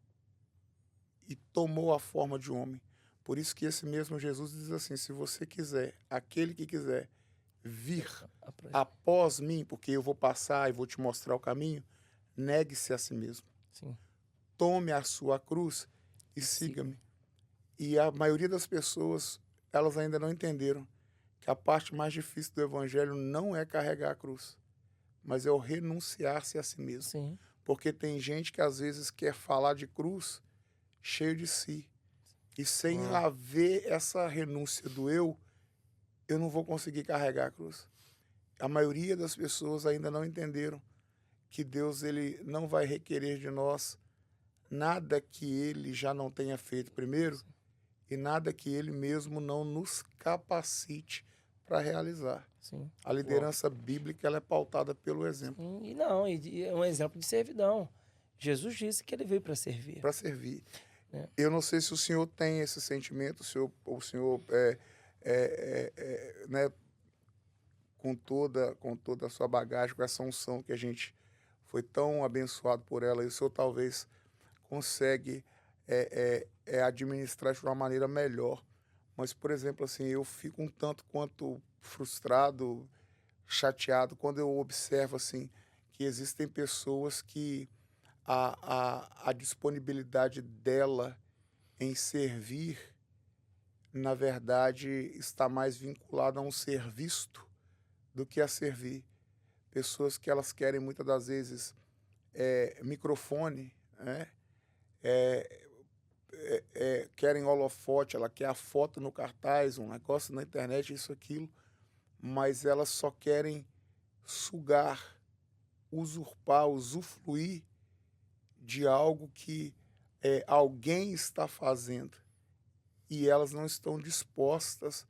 e tomou a forma de homem. Por isso que esse mesmo Jesus diz assim, se você quiser, aquele que quiser vir após mim, porque eu vou passar e vou te mostrar o caminho, negue-se a si mesmo. Sim. Tome a sua cruz e siga-me. E a maioria das pessoas, elas ainda não entenderam que a parte mais difícil do evangelho não é carregar a cruz, mas é o renunciar-se a si mesmo. Sim. Porque tem gente que às vezes quer falar de cruz cheio de si. E sem haver essa renúncia do eu não vou conseguir carregar a cruz. A maioria das pessoas ainda não entenderam que Deus ele não vai requerer de nós nada que Ele já não tenha feito primeiro e nada que Ele mesmo não nos capacite para realizar. Sim. A liderança bíblica ela é pautada pelo exemplo. E é um exemplo de servidão. Jesus disse que ele veio para servir. Para servir. Eu não sei se o senhor tem esse sentimento, o senhor né, com toda a sua bagagem, com essa unção que a gente foi tão abençoado por ela, e o senhor talvez consegue administrar de uma maneira melhor. Mas, por exemplo, assim, eu fico um tanto quanto frustrado, chateado, quando eu observo assim, que existem pessoas que a disponibilidade dela em servir, na verdade, está mais vinculada a um ser visto do que a servir. Pessoas que elas querem muitas das vezes microfone, né? Querem holofote, ela quer a foto no cartaz, um negócio na internet, isso, aquilo, mas elas só querem sugar, usurpar, usufruir de algo que alguém está fazendo, e elas não estão dispostas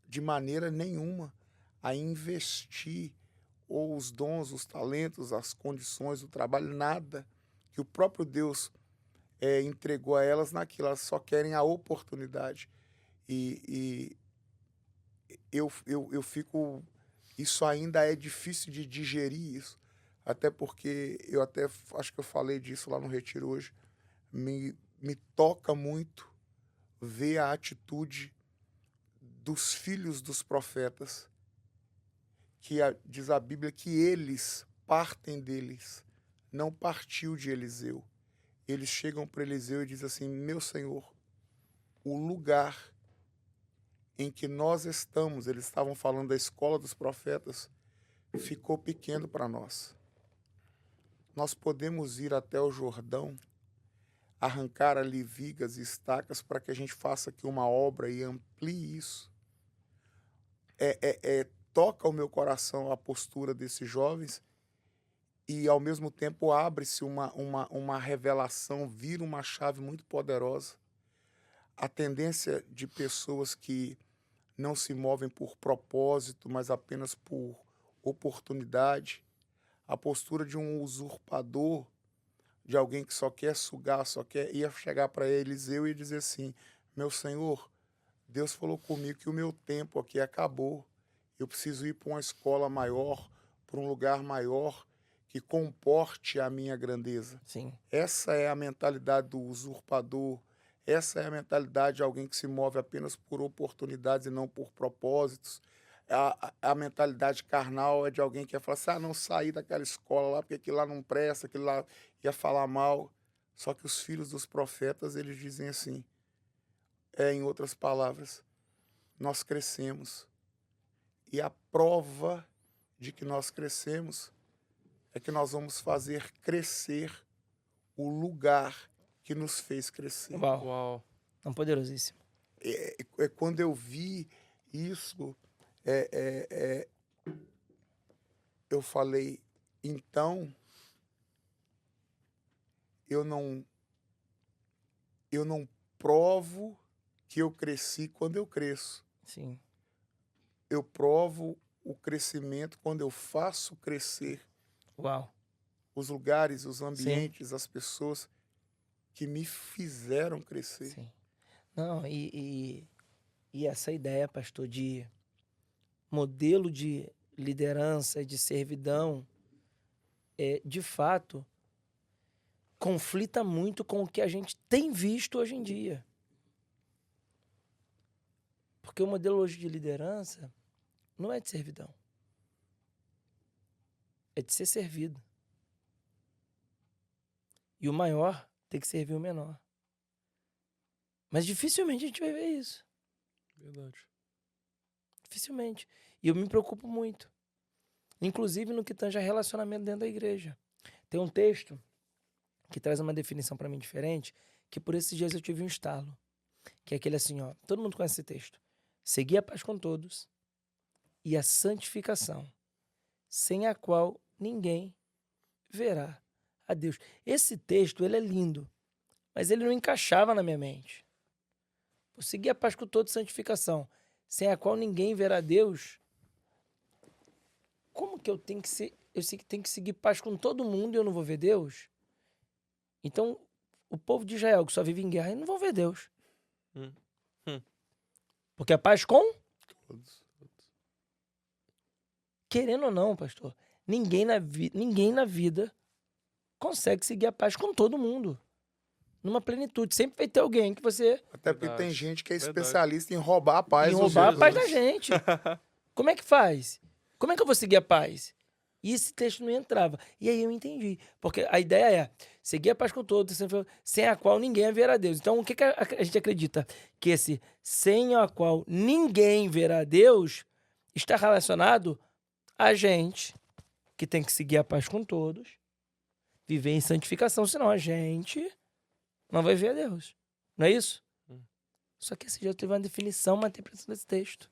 de maneira nenhuma a investir ou os dons, os talentos, as condições, o trabalho, nada que o próprio Deus entregou a elas naquilo. Elas só querem a oportunidade. E eu fico... Isso ainda é difícil de digerir isso, até porque eu até acho que eu falei disso lá no retiro hoje. Me toca muito ver a atitude dos filhos dos profetas, que diz a Bíblia que eles partem deles, não partiu de Eliseu. Eles chegam para Eliseu e dizem assim: meu Senhor, o lugar em que nós estamos, eles estavam falando da escola dos profetas, ficou pequeno para nós. Nós podemos ir até o Jordão, arrancar ali vigas e estacas para que a gente faça aqui uma obra e amplie isso. Toca o meu coração a postura desses jovens, e ao mesmo tempo abre-se uma revelação, vira uma chave muito poderosa. A tendência de pessoas que não se movem por propósito, mas apenas por oportunidade, a postura de um usurpador, de alguém que só quer sugar, só quer... Ia chegar para Eliseu e dizer assim: meu Senhor, Deus falou comigo que o meu tempo aqui acabou. Eu preciso ir para uma escola maior, para um lugar maior, que comporte a minha grandeza. Sim. Essa é a mentalidade do usurpador. Essa é a mentalidade de alguém que se move apenas por oportunidades e não por propósitos. A mentalidade carnal é de alguém que ia falar assim: não sair daquela escola lá, porque aquilo lá não presta, aquilo lá ia falar mal. Só que os filhos dos profetas, eles dizem assim, em outras palavras, nós crescemos. E a prova de que nós crescemos é que nós vamos fazer crescer o lugar que nos fez crescer. Uau. É poderosíssimo. Quando eu vi isso, eu falei, então, eu não provo que eu cresci quando eu cresço. Sim. Eu provo o crescimento quando eu faço crescer. Uau. Os lugares, os ambientes, Sim. as pessoas que me fizeram crescer. Sim. Não, e essa ideia, pastor, de modelo de liderança, de servidão, de fato, conflita muito com o que a gente tem visto hoje em dia. Porque o modelo hoje de liderança não é de servidão. É de ser servido. E o maior tem que servir o menor. Mas dificilmente a gente vai ver isso. Verdade. Dificilmente. E eu me preocupo muito. Inclusive no que tange a relacionamento dentro da igreja. Tem um texto que traz uma definição para mim diferente, que por esses dias eu tive um estalo. Que é aquele assim, ó. Todo mundo conhece esse texto. Seguir a paz com todos e a santificação, sem a qual ninguém verá a Deus. Esse texto, ele é lindo, mas ele não encaixava na minha mente. Vou seguir a paz com todos e santificação, sem a qual ninguém verá a Deus. Como que eu tenho que ser? Eu sei que tenho que seguir paz com todo mundo e eu não vou ver Deus? Então, o povo de Israel que só vive em guerra, eles não vão ver Deus. Porque a paz com? Todos. Querendo ou não, pastor, ninguém na vida consegue seguir a paz com todo mundo. Numa plenitude. Sempre vai ter alguém que você... Até porque Verdade. tem gente que é Verdade. especialista em roubar a paz em dos roubar a outros, paz né? da gente. Como é que faz? Como é que eu vou seguir a paz? E esse texto não entrava. E aí eu entendi. Porque a ideia é seguir a paz com todos, sem a qual ninguém verá Deus. Então, o que a gente acredita? Que esse sem a qual ninguém verá Deus está relacionado a gente, que tem que seguir a paz com todos, viver em santificação, senão a gente não vai ver a Deus. Não é isso? Só que esse dia teve uma definição, uma interpretação desse texto.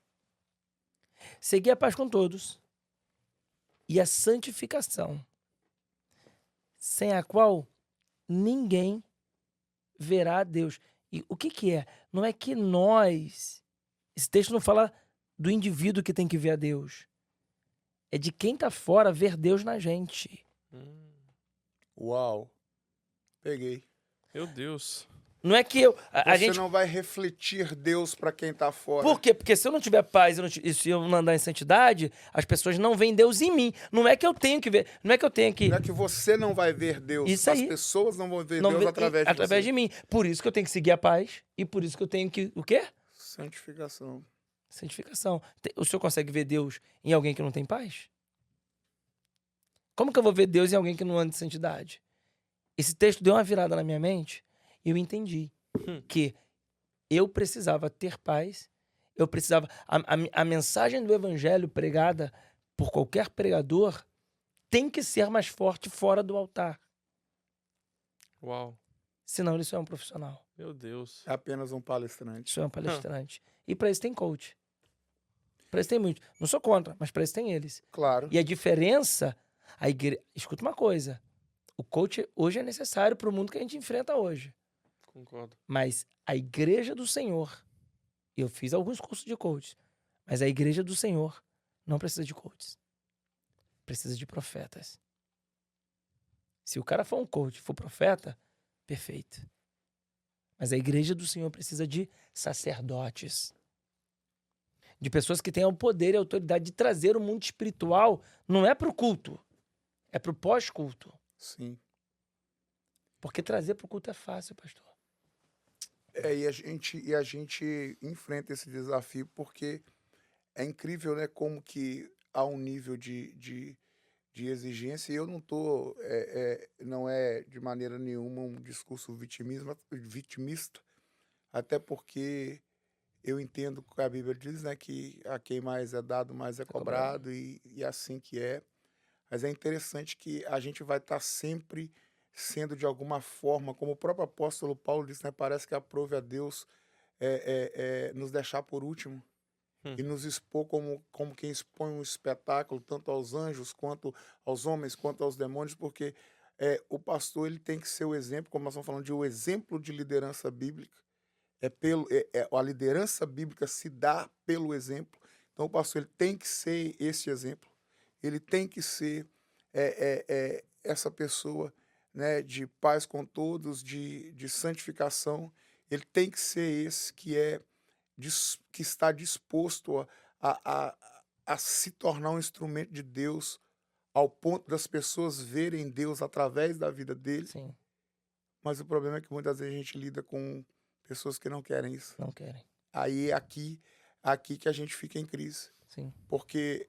Seguir a paz com todos e a santificação, sem a qual ninguém verá a Deus. E o que é? Não é que nós... Esse texto não fala do indivíduo que tem que ver a Deus. É de quem tá fora ver Deus na gente. Uau. Peguei. Meu Deus. Não é que eu... A Você gente... não vai refletir Deus para quem tá fora. Por quê? Porque se eu não tiver paz e se eu não andar em santidade, as pessoas não veem Deus em mim. Não é que eu tenho que ver, não é que eu tenho que... Não é que você não vai ver Deus. Isso As aí. pessoas não vão ver não Deus vê- através de através você. de mim. Por isso que eu tenho que seguir a paz e por isso que eu tenho que... O quê? Santificação. Santificação. O senhor consegue ver Deus em alguém que não tem paz? Como que eu vou ver Deus em alguém que não anda em santidade? Esse texto deu uma virada na minha mente e eu entendi que eu precisava ter paz, eu precisava... A mensagem do evangelho pregada por qualquer pregador tem que ser mais forte fora do altar. Uau. Senão ele só é um profissional. Meu Deus. É apenas um palestrante. Isso é um palestrante. E para isso tem coach. Para isso tem muito. Não sou contra, mas para isso tem eles. Claro. E a diferença... Escuta uma coisa. O coach hoje é necessário para o mundo que a gente enfrenta hoje. Concordo. Mas a igreja do Senhor... Eu fiz alguns cursos de coach. Mas a igreja do Senhor não precisa de coaches. Precisa de profetas. Se o cara for um coach, for profeta, perfeito. Mas a igreja do Senhor precisa de sacerdotes. De pessoas que tenham o poder e a autoridade de trazer o mundo espiritual. Não é para o culto. É para o pós-culto. Sim. Porque trazer para o culto é fácil, pastor. E a gente enfrenta esse desafio porque é incrível, né, como que há um nível de exigência, e eu não tô, não é de maneira nenhuma um discurso vitimista, até porque eu entendo que a Bíblia diz, né, que a quem mais é dado, mais é cobrado, e assim que é. Mas é interessante que a gente vai estar sempre sendo de alguma forma, como o próprio apóstolo Paulo disse, né, parece que aprove a Deus nos deixar por último e nos expor como quem expõe um espetáculo, tanto aos anjos, quanto aos homens, quanto aos demônios, porque o pastor ele tem que ser o exemplo, como nós estamos falando de o exemplo de liderança bíblica, a liderança bíblica se dá pelo exemplo, então o pastor ele tem que ser esse exemplo, ele tem que ser essa pessoa, né, de paz com todos, de santificação, ele tem que ser esse que está disposto a se tornar um instrumento de Deus, ao ponto das pessoas verem Deus através da vida dele. Sim. Mas o problema é que muitas vezes a gente lida com pessoas que não querem isso. Não querem. Aí é aqui que a gente fica em crise. Sim. Porque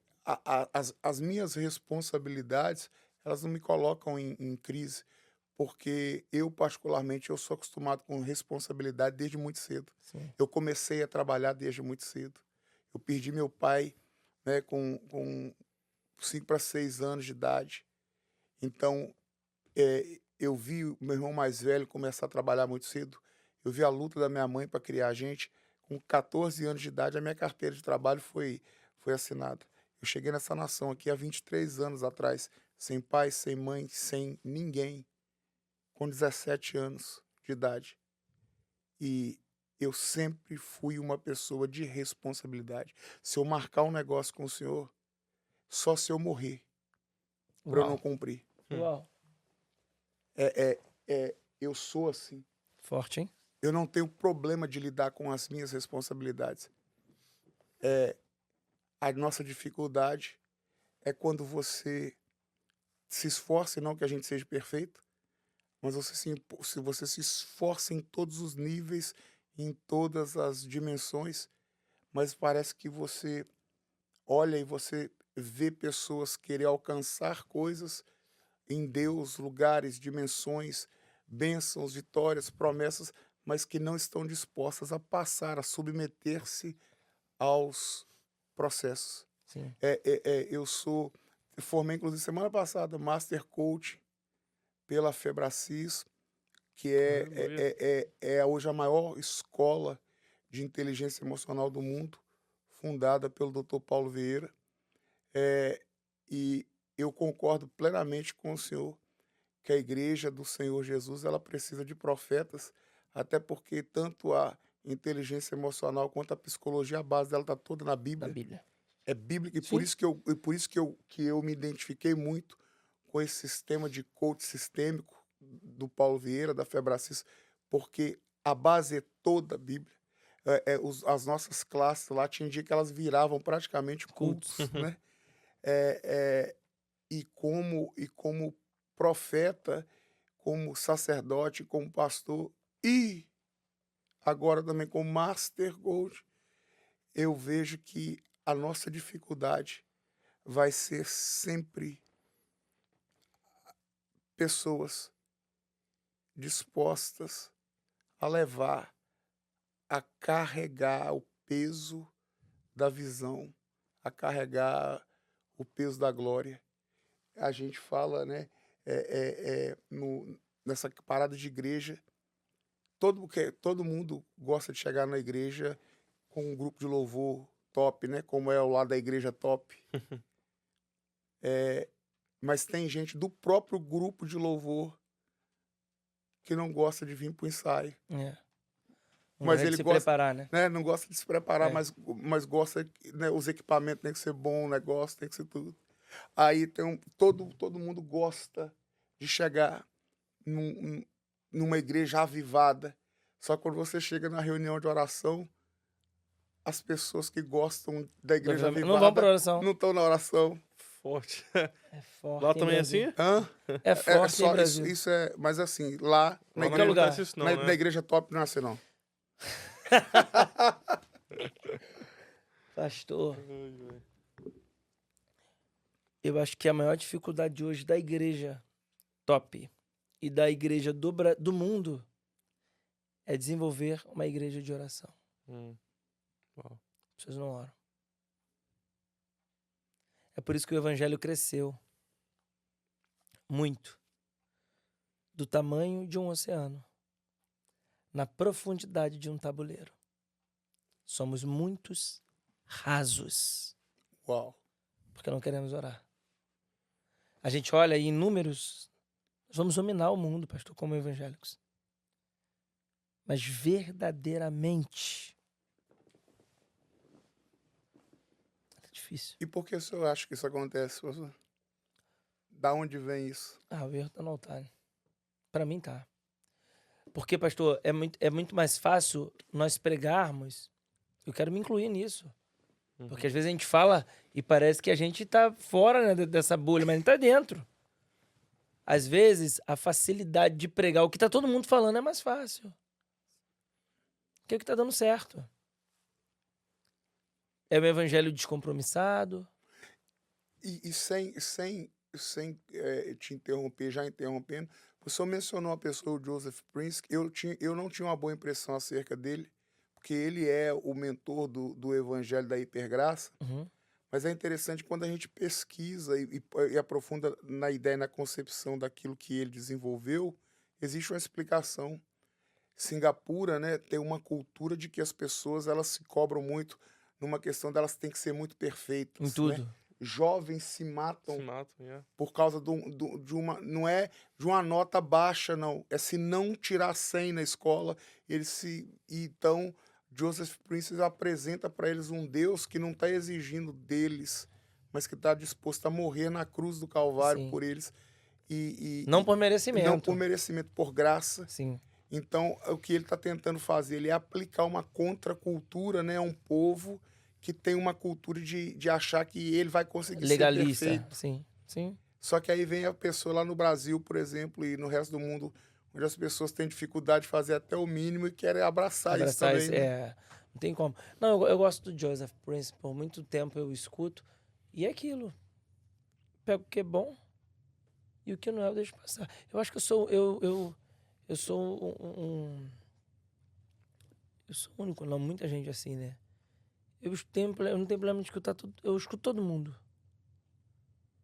as minhas responsabilidades, elas não me colocam em crise, porque eu, particularmente, eu sou acostumado com responsabilidade desde muito cedo. Sim. Eu comecei a trabalhar desde muito cedo. Eu perdi meu pai, né, com 5 para 6 anos de idade. Então, eu vi o meu irmão mais velho começar a trabalhar muito cedo. Eu vi a luta da minha mãe para criar a gente. Com 14 anos de idade, a minha carteira de trabalho foi assinada. Eu cheguei nessa nação aqui há 23 anos atrás, sem pai, sem mãe, sem ninguém, com 17 anos de idade. E eu sempre fui uma pessoa de responsabilidade. Se eu marcar um negócio com o senhor, só se eu morrer, para eu não cumprir. Uau. Eu sou assim. Forte, hein? Eu não tenho problema de lidar com as minhas responsabilidades. A nossa dificuldade é quando você se esforça, e não que a gente seja perfeito, mas se você se esforça em todos os níveis, em todas as dimensões, mas parece que você olha e você vê pessoas querer alcançar coisas em Deus, lugares, dimensões, bênçãos, vitórias, promessas, mas que não estão dispostas a passar, a submeter-se aos processos. Sim. Eu formei, inclusive, semana passada, Master Coach pela Febracis, que Aleluia. é hoje a maior escola de inteligência emocional do mundo, fundada pelo Dr. Paulo Vieira. E eu concordo plenamente com o senhor que a igreja do Senhor Jesus ela precisa de profetas, até porque tanto a inteligência emocional quanto a psicologia, a base dela está toda na Na Bíblia. Bíblia. É bíblica, e Sim. por isso que eu me identifiquei muito com esse sistema de coach sistêmico do Paulo Vieira, da Febracis, porque a base é toda a Bíblia. As nossas classes lá, tinha dia que elas viravam praticamente cultos, né? E como profeta, como sacerdote, como pastor, e agora também como Master Coach, eu vejo que a nossa dificuldade vai ser sempre pessoas dispostas a levar, a carregar o peso da visão, a carregar o peso da glória. A gente fala, né, nessa parada de igreja, todo mundo gosta de chegar na igreja com um grupo de louvor top, né, como é o lado da igreja top. Mas tem gente do próprio grupo de louvor que não gosta de vir para o ensaio. É. Não Mas gosta de ele se gosta, preparar, né? né, não gosta de se preparar, É. mas gosta, né, os equipamentos tem que ser bom, o negócio tem que ser tudo. Aí todo mundo gosta de chegar numa igreja avivada. Só que quando você chega na reunião de oração, as pessoas que gostam da igreja avivada Não vão para oração. não estão na oração. Forte. É forte. Lá em também é Brasília. assim? Hã? É forte em Só Brasil. isso mas assim, lá Lá qualquer não lugar. acontece isso não, na né? igreja top não é assim, não. Pastor, Ai, velho. eu acho que a maior dificuldade hoje da igreja top e da igreja do mundo é desenvolver uma igreja de oração. Uau. As pessoas não oram. É por isso que o evangelho cresceu muito. Do tamanho de um oceano. Na profundidade de um tabuleiro. Somos muitos rasos. Uau. Porque não queremos orar. A gente olha aí em números, nós vamos dominar o mundo, pastor, como evangélicos. Mas verdadeiramente é difícil. E por que o senhor acha que isso acontece, pastor? Da onde vem isso? O erro tá no altar. Pra mim tá. Porque, pastor, é muito mais fácil nós pregarmos. Eu quero me incluir nisso. Porque às vezes a gente fala e parece que a gente tá fora, né, dessa bolha, mas a gente tá dentro. Às vezes, a facilidade de pregar o que tá todo mundo falando é mais fácil. Que é o que tá dando certo. É o evangelho descompromissado. E sem te interromper, já interrompendo, o senhor mencionou a pessoa, o Joseph Prince, que eu não tinha uma boa impressão acerca dele, porque ele é o mentor do Evangelho da Hipergraça, mas é interessante quando a gente pesquisa e aprofunda na ideia, na concepção daquilo que ele desenvolveu, existe uma explicação. Singapura, né, tem uma cultura de que as pessoas elas se cobram muito numa questão delas têm que ser muito perfeitas. Em tudo. Né? Jovens se matam Yeah. por causa de uma... Não é de uma nota baixa, não. É se não tirar 100 na escola, então, Joseph Prince apresenta para eles um Deus que não está exigindo deles, mas que está disposto a morrer na cruz do Calvário Sim. por eles. Não por merecimento. Não por merecimento, por graça. Sim. Então, o que ele está tentando fazer, ele é aplicar uma contracultura, né, a um povo que tem uma cultura de achar que ele vai conseguir legalista. ser perfeito. Sim. Só que aí vem a pessoa lá no Brasil, por exemplo, e no resto do mundo, onde as pessoas têm dificuldade de fazer até o mínimo e querem abraçar isso Abraçar também. isso, Né? não tem como. Não, eu gosto do Joseph Prince, por muito tempo eu escuto, e é aquilo. Pego o que é bom e o que não é eu deixo passar. Eu acho que eu sou eu sou único, não, muita gente assim, né? Eu não tenho problema de escutar tudo, eu escuto todo mundo.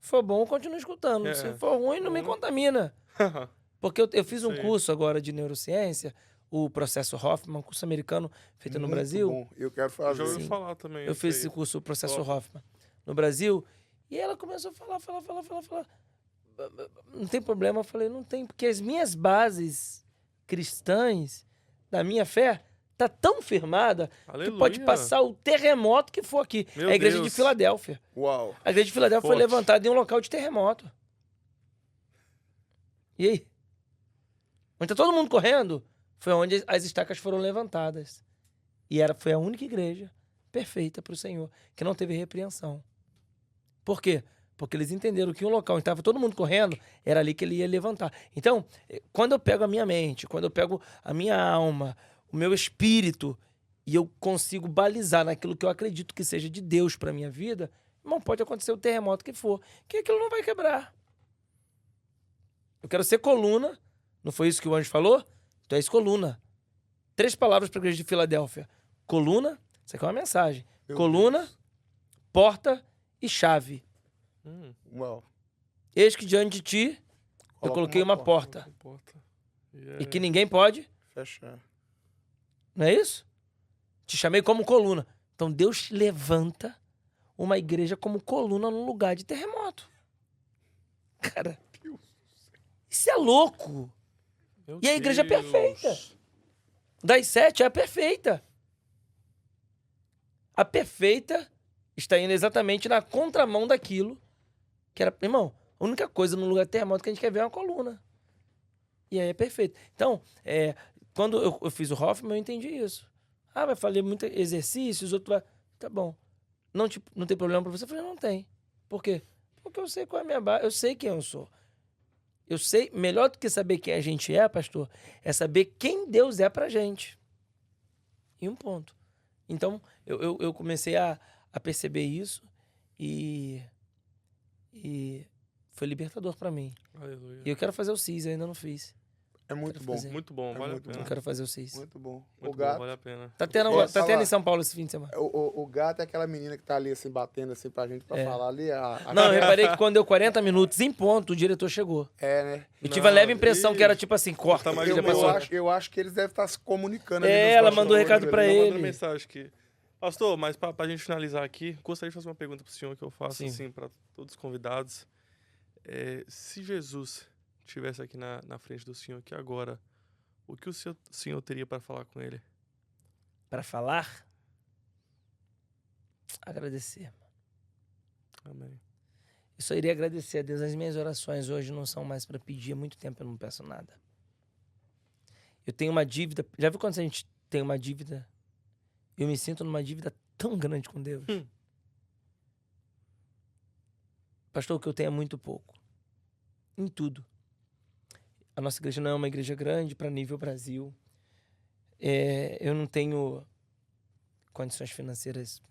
Se for bom, eu continuo escutando. Se for ruim, não me contamina. Porque eu fiz um curso agora de neurociência, o processo Hoffman, um curso americano feito no Muito Brasil. bom. Eu quero fazer. Já ouvi falar também. Eu fiz esse curso, o processo Hoffman, no Brasil. E ela começou a falar. Não tem problema? Eu falei, não tem, porque as minhas bases cristãs, da minha fé, tá tão firmada que pode passar o terremoto que for aqui. Meu a igreja Deus. de Filadélfia. Uau. A igreja de Filadélfia foi levantada em um local de terremoto. E aí? Onde tá todo mundo correndo, foi onde as estacas foram levantadas. E foi a única igreja perfeita para o Senhor, que não teve repreensão. Por quê? Porque eles entenderam que um local onde estava todo mundo correndo, era ali que ele ia levantar. Então, quando eu pego a minha mente, quando eu pego a minha alma, o meu espírito, e eu consigo balizar naquilo que eu acredito que seja de Deus para minha vida, irmão, pode acontecer o terremoto que for, que aquilo não vai quebrar. Eu quero ser coluna, não foi isso que o anjo falou? Tu és coluna. 3 palavras para a igreja de Filadélfia. Coluna, isso aqui é uma mensagem. Meu Coluna, Deus. porta e chave. Uau. Eis que diante de ti eu Coloca coloquei uma porta. E que ninguém pode fechar. Não é isso? Te chamei como coluna. Então Deus levanta uma igreja como coluna num lugar de terremoto. Cara, isso é louco. E a igreja é perfeita. Das 7 é a perfeita. A perfeita está indo exatamente na contramão daquilo que era... Irmão, a única coisa no lugar de terremoto que a gente quer ver é uma coluna. E aí é perfeito. Então, quando eu fiz o Hoffman, eu entendi isso. Ah, vai fazer muito exercício, os outros vai... Tá bom. Não tem problema pra você? Eu falei, não tem. Por quê? Porque eu sei qual é a minha base, eu sei quem eu sou. Eu sei, melhor do que saber quem a gente é, pastor, é saber quem Deus é pra gente. E um ponto. Então, eu comecei a perceber isso e foi libertador pra mim. Aleluia. E eu quero fazer o CIS, eu ainda não fiz. É muito bom. Muito bom, vale a pena. Eu quero fazer o CIS. Muito bom. Muito O gato. bom, vale a pena. Tá tendo em São Paulo esse fim de semana. O gato é aquela menina que tá ali assim, batendo assim pra gente pra falar ali. Não, eu reparei que quando deu 40 minutos em ponto, o diretor chegou. Né? Eu tive a leve impressão que era tipo assim, corta. Tá mais já de boa. passou. Eu acho que eles devem estar se comunicando ali. Ela mandou recado pra Ela ele. mandou mensagem aqui. Pastor, mas pra gente finalizar aqui, gostaria de fazer uma pergunta pro senhor que eu faço assim pra todos os convidados. Se Jesus estivesse aqui na frente do senhor aqui agora, o que o senhor teria para falar com ele? Para falar? Agradecer. Amém. Eu só iria agradecer a Deus. As minhas orações hoje não são mais para pedir. Há muito tempo eu não peço nada. Eu tenho uma dívida. Já viu quando a gente tem uma dívida? Eu me sinto numa dívida tão grande com Deus. Pastor, o que eu tenho é muito pouco. Em tudo. A nossa igreja não é uma igreja grande para nível Brasil. Eu não tenho condições financeiras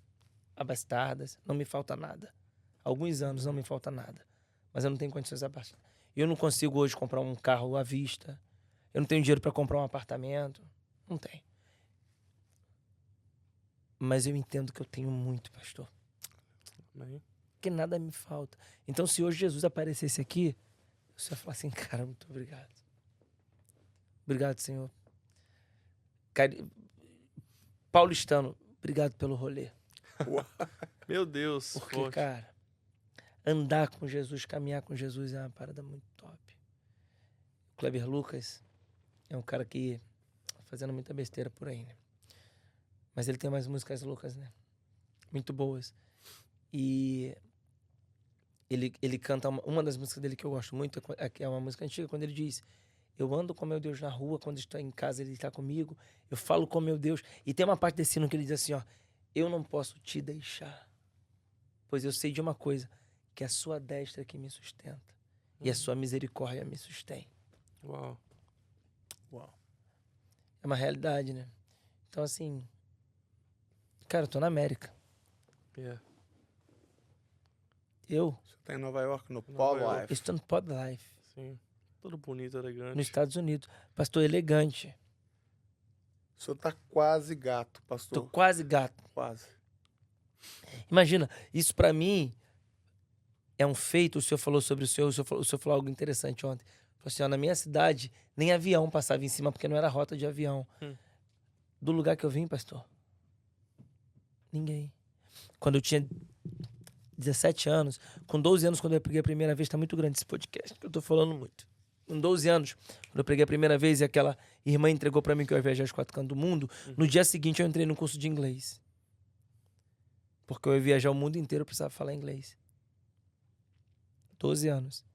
abastadas. Não me falta nada. Há alguns anos não me falta nada. Mas eu não tenho condições abastadas. Eu não consigo hoje comprar um carro à vista. Eu não tenho dinheiro para comprar um apartamento. Não tenho. Mas eu entendo que eu tenho muito, pastor. Amém. Porque nada me falta. Então, se hoje Jesus aparecesse aqui, você ia falar assim, cara, muito obrigado. Obrigado, Senhor. Paulistano, obrigado pelo rolê. Meu Deus. Porque, cara, andar com Jesus, caminhar com Jesus é uma parada muito top. O Kleber Lucas é um cara que tá fazendo muita besteira por aí, né? Mas ele tem umas músicas loucas, né? Muito boas. E ele canta uma das músicas dele que eu gosto muito, é uma música antiga, quando ele diz: eu ando com meu Deus na rua, quando estou em casa ele está comigo, eu falo com meu Deus. E tem uma parte desse hino que ele diz assim, ó: eu não posso te deixar, pois eu sei de uma coisa, que é a sua destra que me sustenta, e a sua misericórdia me sustém. Uau. É uma realidade, né? Então, assim... Cara, eu tô na América. Yeah. Eu Você tá em Nova York, no Nova Pod York. Life. estou no Pod Life, Sim. Tudo bonito, elegante. nos Estados Unidos. Pastor elegante. O senhor tá quase gato, Tô pastor. quase gato. Quase. Imagina, isso pra mim é um feito. O senhor falou sobre o senhor falou algo interessante ontem. Falou assim, ó, na minha cidade, nem avião passava em cima, porque não era rota de avião. Do lugar que eu vim, pastor, ninguém. Quando eu tinha 17 anos, com 12 anos, quando eu preguei a primeira vez, tá muito grande esse podcast, que eu tô falando muito. Com 12 anos, quando eu preguei a primeira vez e aquela irmã entregou pra mim que eu ia viajar aos 4 cantos do mundo, no dia seguinte eu entrei no curso de inglês. Porque eu ia viajar o mundo inteiro, eu precisava falar inglês. 12 anos.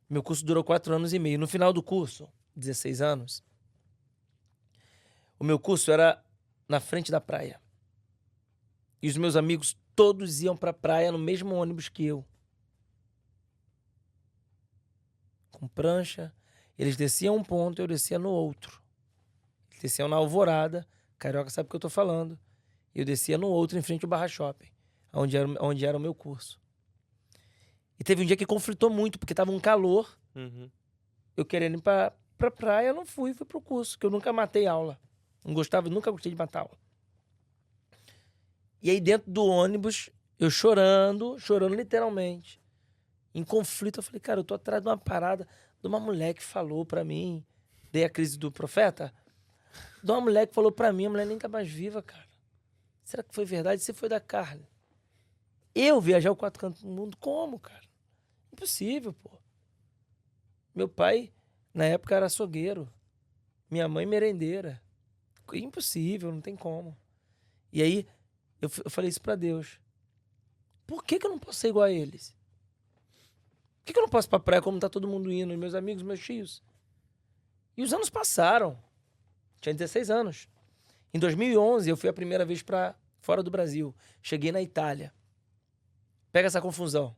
Meu curso durou 4 anos e meio. No final do curso, 16 anos, o meu curso era na frente da praia. E os meus amigos todos iam pra praia no mesmo ônibus que eu. Com prancha. Eles desciam um ponto, eu descia no outro. Eles desciam na Alvorada. Carioca sabe o que eu tô falando. Eu descia no outro, em frente ao Barra Shopping, onde era o meu curso. E teve um dia que conflitou muito, porque tava um calor. Eu querendo ir pra praia, eu não fui pro curso, que eu nunca matei aula. Nunca gostei de matar aula. E aí dentro do ônibus, eu chorando literalmente. Em conflito, eu falei, cara, eu tô atrás de uma parada de uma mulher que falou pra mim, dei a crise do profeta, de uma mulher que falou pra mim, a mulher nem tá mais viva, cara. Será que foi verdade? Se foi da carne. Eu viajar o 4 cantos do mundo, como, cara? Impossível, pô. Meu pai, na época, era açougueiro. Minha mãe, merendeira. Impossível, não tem como. E aí, eu falei isso pra Deus. Por que eu não posso ser igual a eles? Por que eu não posso ir pra praia como tá todo mundo indo? Meus amigos, meus tios. E os anos passaram. Tinha 16 anos. Em 2011, eu fui a primeira vez pra fora do Brasil. Cheguei na Itália. Pega essa confusão.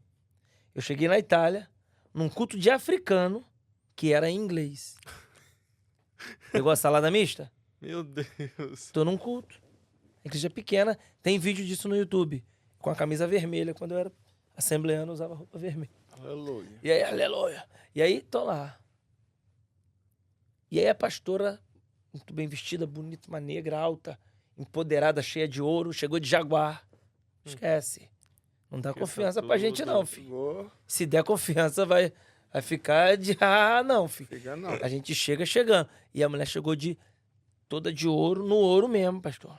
Eu cheguei na Itália, num culto de africano, que era em inglês. Pegou a salada mista? Meu Deus. Tô num culto. Igreja pequena. Tem vídeo disso no YouTube. Com a camisa vermelha. Quando eu era assembleano, eu usava roupa vermelha. Aleluia. E aí, aleluia. E aí, tô lá. E aí a pastora, muito bem vestida, bonita, uma negra, alta, empoderada, cheia de ouro, chegou de Jaguar. Esquece. Não dá confiança pra gente não, filho. Se der confiança, vai ficar de... Ah, não, filho. Fica não. A gente chega chegando. E a mulher chegou toda de ouro, no ouro mesmo, pastor.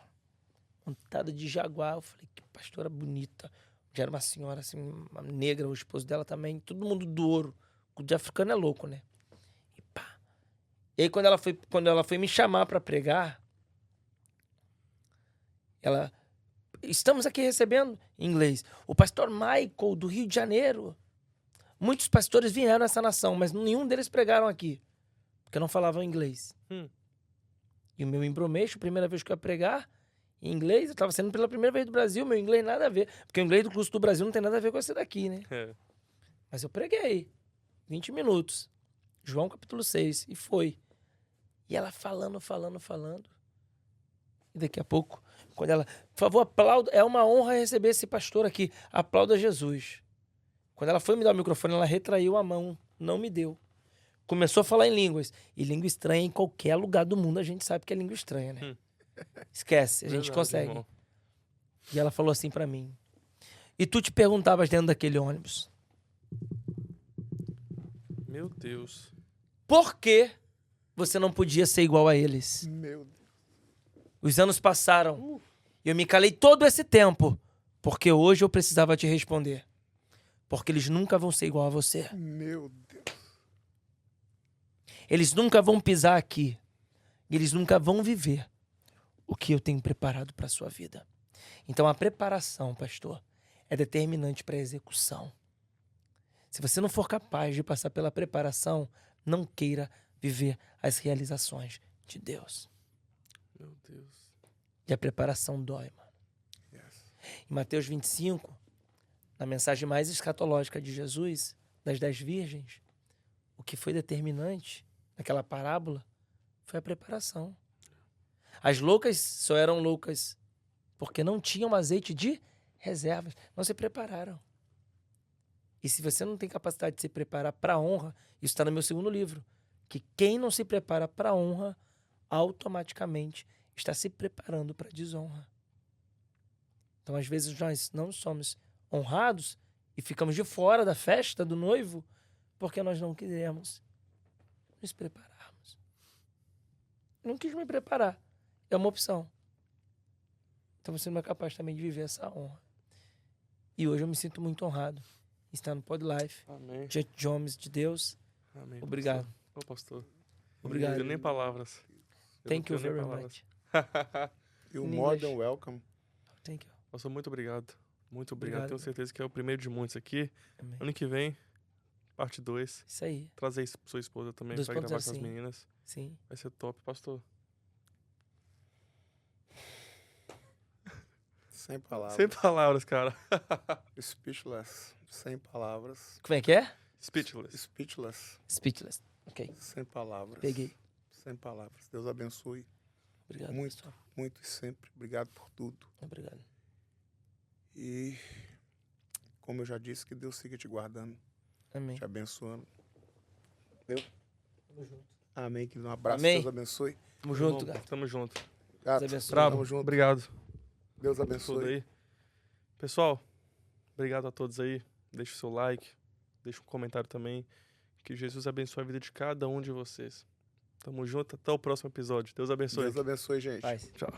Montada de Jaguar. Eu falei, que pastora bonita. Já era uma senhora, assim, uma negra, o esposo dela também. Todo mundo do ouro. O de africano é louco, né? E pá. E aí, quando ela foi me chamar pra pregar, ela... Estamos aqui recebendo, em inglês, o pastor Michael, do Rio de Janeiro. Muitos pastores vieram nessa nação, mas nenhum deles pregaram aqui, porque não falavam inglês. E o meu embromeixo, a primeira vez que eu ia pregar em inglês, eu estava sendo pela primeira vez do Brasil, meu inglês nada a ver, porque o inglês do curso do Brasil não tem nada a ver com esse daqui, né? Mas eu preguei, 20 minutos, João capítulo 6, e foi. E ela falando. E daqui a pouco, quando ela... Por favor, aplauda. É uma honra receber esse pastor aqui. Aplauda Jesus. Quando ela foi me dar o microfone, ela retraiu a mão. Não me deu. Começou a falar em línguas. E língua estranha em qualquer lugar do mundo, a gente sabe que é língua estranha, né? Esquece, a gente consegue. Irmão. E ela falou assim pra mim. E tu te perguntavas dentro daquele ônibus. Meu Deus. Por que você não podia ser igual a eles? Meu Deus. Os anos passaram. E eu me calei todo esse tempo. Porque hoje eu precisava te responder. Porque eles nunca vão ser igual a você. Meu Deus. Eles nunca vão pisar aqui. Eles nunca vão viver o que eu tenho preparado para a sua vida. Então a preparação, pastor, é determinante para a execução. Se você não for capaz de passar pela preparação, não queira viver as realizações de Deus. Meu Deus. E a preparação dói, mano. Yes. Em Mateus 25, na mensagem mais escatológica de Jesus, das 10 virgens, o que foi determinante naquela parábola foi a preparação. As loucas só eram loucas porque não tinham azeite de reservas. Não se prepararam. E se você não tem capacidade de se preparar para a honra, isso está no meu segundo livro, que quem não se prepara para a honra, automaticamente está se preparando para a desonra. Então, às vezes, nós não somos honrados e ficamos de fora da festa do noivo porque nós não queremos nos prepararmos. Não quis me preparar. É uma opção. Então, você não é capaz também de viver essa honra. E hoje eu me sinto muito honrado em estar no Pod Life, Amém. diante de homens de Deus. Amém. Obrigado. Pastor. Ô, pastor. Obrigado. Não tenho nem palavras. Eu Thank you não tenho nem very palavras. much. You In more English. than welcome. Thank you. Pastor, muito obrigado. Muito obrigado. Obrigado. Tenho certeza que é o primeiro de muitos aqui. Amém. Ano que vem, parte 2. Isso aí. Trazer sua esposa também pra 2.0, gravar com as sim. meninas. Sim. Vai ser top, pastor. Sem palavras. Sem palavras, cara. Speechless. Sem palavras. Como é que é? Speechless. Speechless. Speechless. Ok. Sem palavras. Peguei. Sem palavras. Deus abençoe Obrigado. Muito. pessoal. muito e sempre. Obrigado por tudo. Obrigado. E, como eu já disse, que Deus siga te guardando, Amém. te abençoando. Tamo junto. Amém. Que um abraço. Amém. Deus abençoe. Tamo junto, Irmão, gato. Tamo junto. Gato, abençoe. Bravo. tamo junto. Obrigado. Deus Tudo abençoe. aí. Pessoal, obrigado a todos aí. Deixa o seu like, deixa um comentário também. Que Jesus abençoe a vida de cada um de vocês. Tamo junto, até o próximo episódio. Deus abençoe. Deus abençoe, gente. Paz. Tchau.